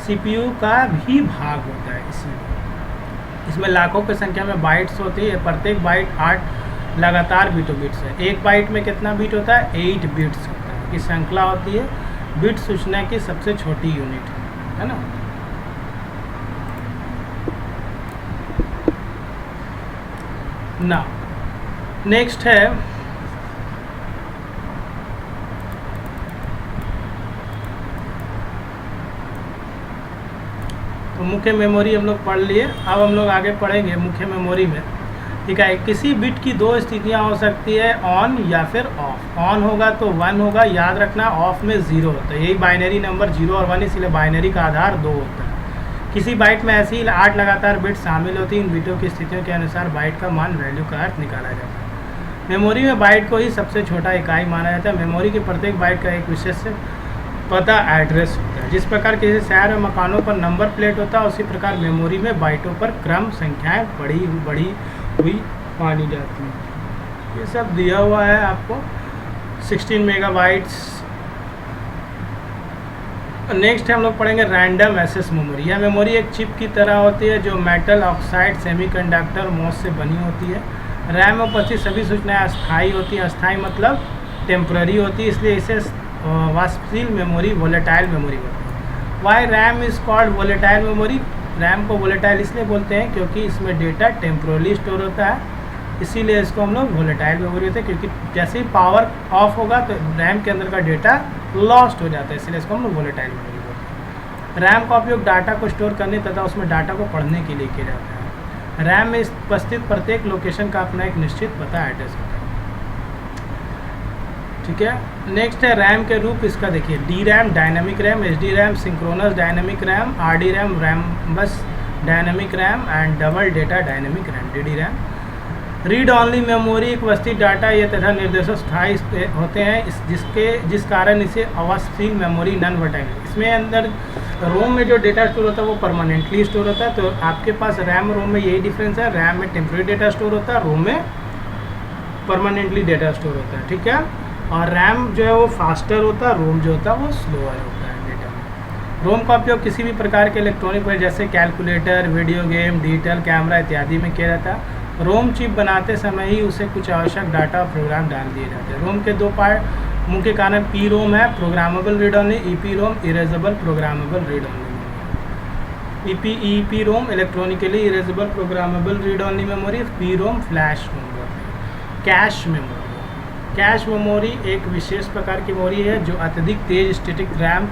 सीपीयू का भी भाग होता है। इसलिए इसमें लाखों की संख्या में बाइट्स होती है। प्रत्येक बाइट 8 लगातार बिट्स है। एक बाइट में कितना बिट होता है? 8 बिट्स होता है, की श्रृंखला होती है। बिट सूचना की सबसे छोटी यूनिट है ना। ना नेक्स्ट है तो मुख्य मेमोरी हम लोग पढ़ लिए। अब हम लोग आगे पढ़ेंगे मुख्य मेमोरी में। ठीक है, किसी बिट की 2 स्थितियां हो सकती है, ऑन या फिर ऑफ। ऑन होगा तो 1 होगा, याद रखना। ऑफ में 0 होता है, यही बाइनरी नंबर 0 और 1, इसलिए बाइनरी का आधार 2 होता है। किसी बाइट में ऐसी 8 लगातार बिट शामिल होती हैं। इन बिटों की स्थितियों के अनुसार बाइट का मान, वैल्यू का अर्थ निकाला जाता है। मेमोरी में बाइट को ही सबसे छोटा इकाई माना जाता है। मेमोरी के प्रत्येक बाइट का एक विशेष पता एड्रेस होता है। जिस प्रकार किसी शहर में मकानों पर नंबर प्लेट होता है, उसी प्रकार मेमोरी में बाइटों पर क्रम संख्याएं बढ़ी हुई मानी जाती हैं। ये सब दिया हुआ है आपको 16 मेगाबाइट्स। नेक्स्ट हम लोग पढ़ेंगे रैंडम एक्सेस मेमोरी। यह मेमोरी एक चिप की तरह होती है जो मेटल ऑक्साइड सेमीकंडक्टर मोस से बनी होती है। रैम में उपस्थित सभी सूचनाएं अस्थायी होती हैं। अस्थायी मतलब टेम्पररी होती है, इसलिए इसे वाष्पशील मेमोरी वोलेटाइल मेमोरी बोलते हैं। Why RAM is called volatile memory. RAM को वोलेटाइल इसलिए बोलते हैं क्योंकि इसमें डेटा टेम्परली स्टोर होता है, इसीलिए इसको हम लोग वोलेटाइल मेमोरी होते हैं। क्योंकि जैसे ही पावर ऑफ होगा तो रैम के अंदर का डेटा लॉस्ट हो जाता है, इसलिए इसको हम लोग वोलेटाइल मेमोरी बोलते हैं। रैम का उपयोग डाटा को स्टोर करने तथा उसमें डाटा को पढ़ने के लिए किया जाता है। रैम में उपस्थित प्रत्येक लोकेशन का अपना एक निश्चित पता एड्रेस होता है। ठीक है, नेक्स्ट है रैम के रूप। इसका देखिए, D RAM dynamic RAM, H D RAM synchronous dynamic RAM, R D RAM रैम्बस dynamic RAM and double data dynamic RAM, D D RAM. Read only memory एक उपस्थित डाटा ये तथा निर्देशों स्थायी होते हैं, जिस कारण इसे अवाष्पशील मेमोरी नॉन वोलेटाइल। इसमें अंदर रोम में जो डेटा स्टोर होता है वो परमानेंटली स्टोर होता है। तो आपके पास रैम रोम में यही डिफरेंस है, रैम में टेम्परेरी डेटा स्टोर होता है, रोम में परमानेंटली डेटा स्टोर होता है। ठीक है, और रैम जो है वो फास्टर होता है, रोम जो होता है वो स्लोअर होता है डेटा में। रोम का उपयोग किसी भी प्रकार के इलेक्ट्रॉनिक जैसे calculator, video game, digital camera इत्यादि में किया जाता है। रोम चिप बनाते समय ही उसे कुछ आवश्यक डाटा और प्रोग्राम डाल दिए जाते हैं। रोम के दो पार्ट मुख्य कारण पी रोम है, programmable read only, E P ROM erasable programmable read only. E P ROM electronically erasable programmable read only memory, P ROM flash ROM. Cache memory. Cache memory एक विशेष प्रकार की मेमोरी है जो अत्यधिक तेज स्टैटिक रैम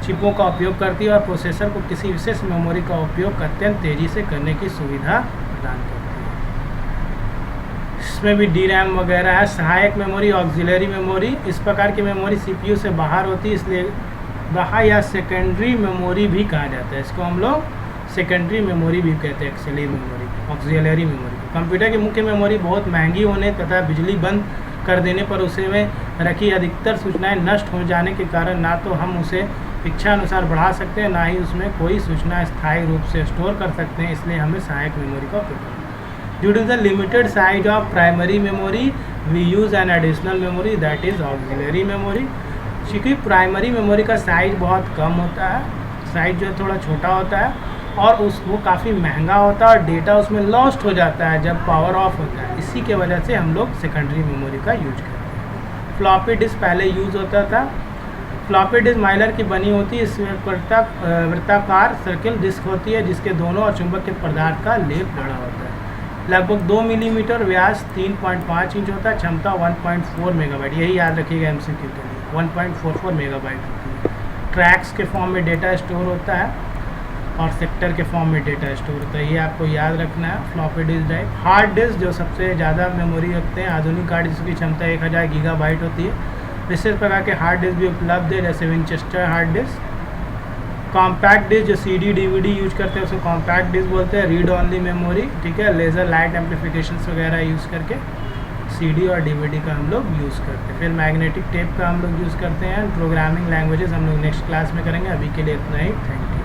चिपों का उपयोग करती है और प्रोसेसर को किसी विशेष मेमोरी का उपयोग अत्यंत तेज़ी से करने की सुविधा प्रदान करती है। इसमें भी डी रैम वगैरह है। सहायक मेमोरी, ऑक्सिलरी मेमोरी। इस प्रकार की मेमोरी सीपीयू से बाहर होती है, इसलिए बाहर या सेकेंडरी मेमोरी भी कहा जाता है। इसको हम लोग सेकेंडरी मेमोरी भी कहते हैं, axillary memory, auxiliary memory. Computer की मुख्य मेमोरी बहुत महंगी होने तथा बिजली बंद कर देने पर उसे में रखी अधिकतर सूचनाएं नष्ट हो जाने के कारण ना तो हम उसे इच्छा अनुसार बढ़ा सकते हैं, ना ही उसमें कोई सूचना स्थायी रूप से स्टोर कर सकते हैं, इसलिए हमें सहायक मेमोरी का उपयोग करना है। Due to the limited size of primary memory, we use an additional memory that is auxiliary memory। क्योंकि प्राइमरी मेमोरी का साइज़ बहुत कम होता है, साइज़ जो है थोड़ा छोटा होता है और वो काफ़ी महंगा होता है और डेटा उसमें लॉस्ट हो जाता है जब पावर ऑफ होता है। इसी के वजह से हम लोग सेकेंडरी मेमोरी का यूज करते हैं। फ्लॉपी डिस्क पहले यूज़ होता था। फ्लॉपी डिस्क माइलर की बनी होती है, इसमें वृत्ताकार सर्किल डिस्क होती है जिसके दोनों और चुंबकीय पदार्थ का लेप लड़ा होता है। लगभग 2 मिलीमीटर, व्यास 3.5 इंच होता है, क्षमता 1.4 मेगाबाइट। यही याद रखिएगा एमसीक्यू के लिए, 1.44 मेगाबाइट होती है। ट्रैक्स के फॉर्म में डेटा स्टोर होता है और सेक्टर के फॉर्म में डेटा स्टोर होता है, ये आपको याद रखना है। Floppy disk drive. Hard disk जो सबसे ज़्यादा मेमोरी रखते हैं, आधुनिक हार्ड डिस्क की क्षमता 1000 गीगाबाइट होती है। विशेष प्रकार के हार्ड डिस्क भी उपलब्ध है जैसे Winchester hard disk. Compact disk जो सीडी डीवीडी यूज करते हैं उसको कॉम्पैक्ट डिस्क बोलते हैं। रीड ऑनली मेमोरी, ठीक है, लेज़र लाइट एम्पलीफिकेशंस वगैरह यूज़ करके सीडी और डीवीडी का हम लोग यूज़ करते हैं। फिर मैग्नेटिक टेप का हम लोग यूज़ करते हैं। प्रोग्रामिंग लैंग्वेजेस हम लोग नेक्स्ट क्लास में करेंगे, अभी के लिए इतना ही। Thank you.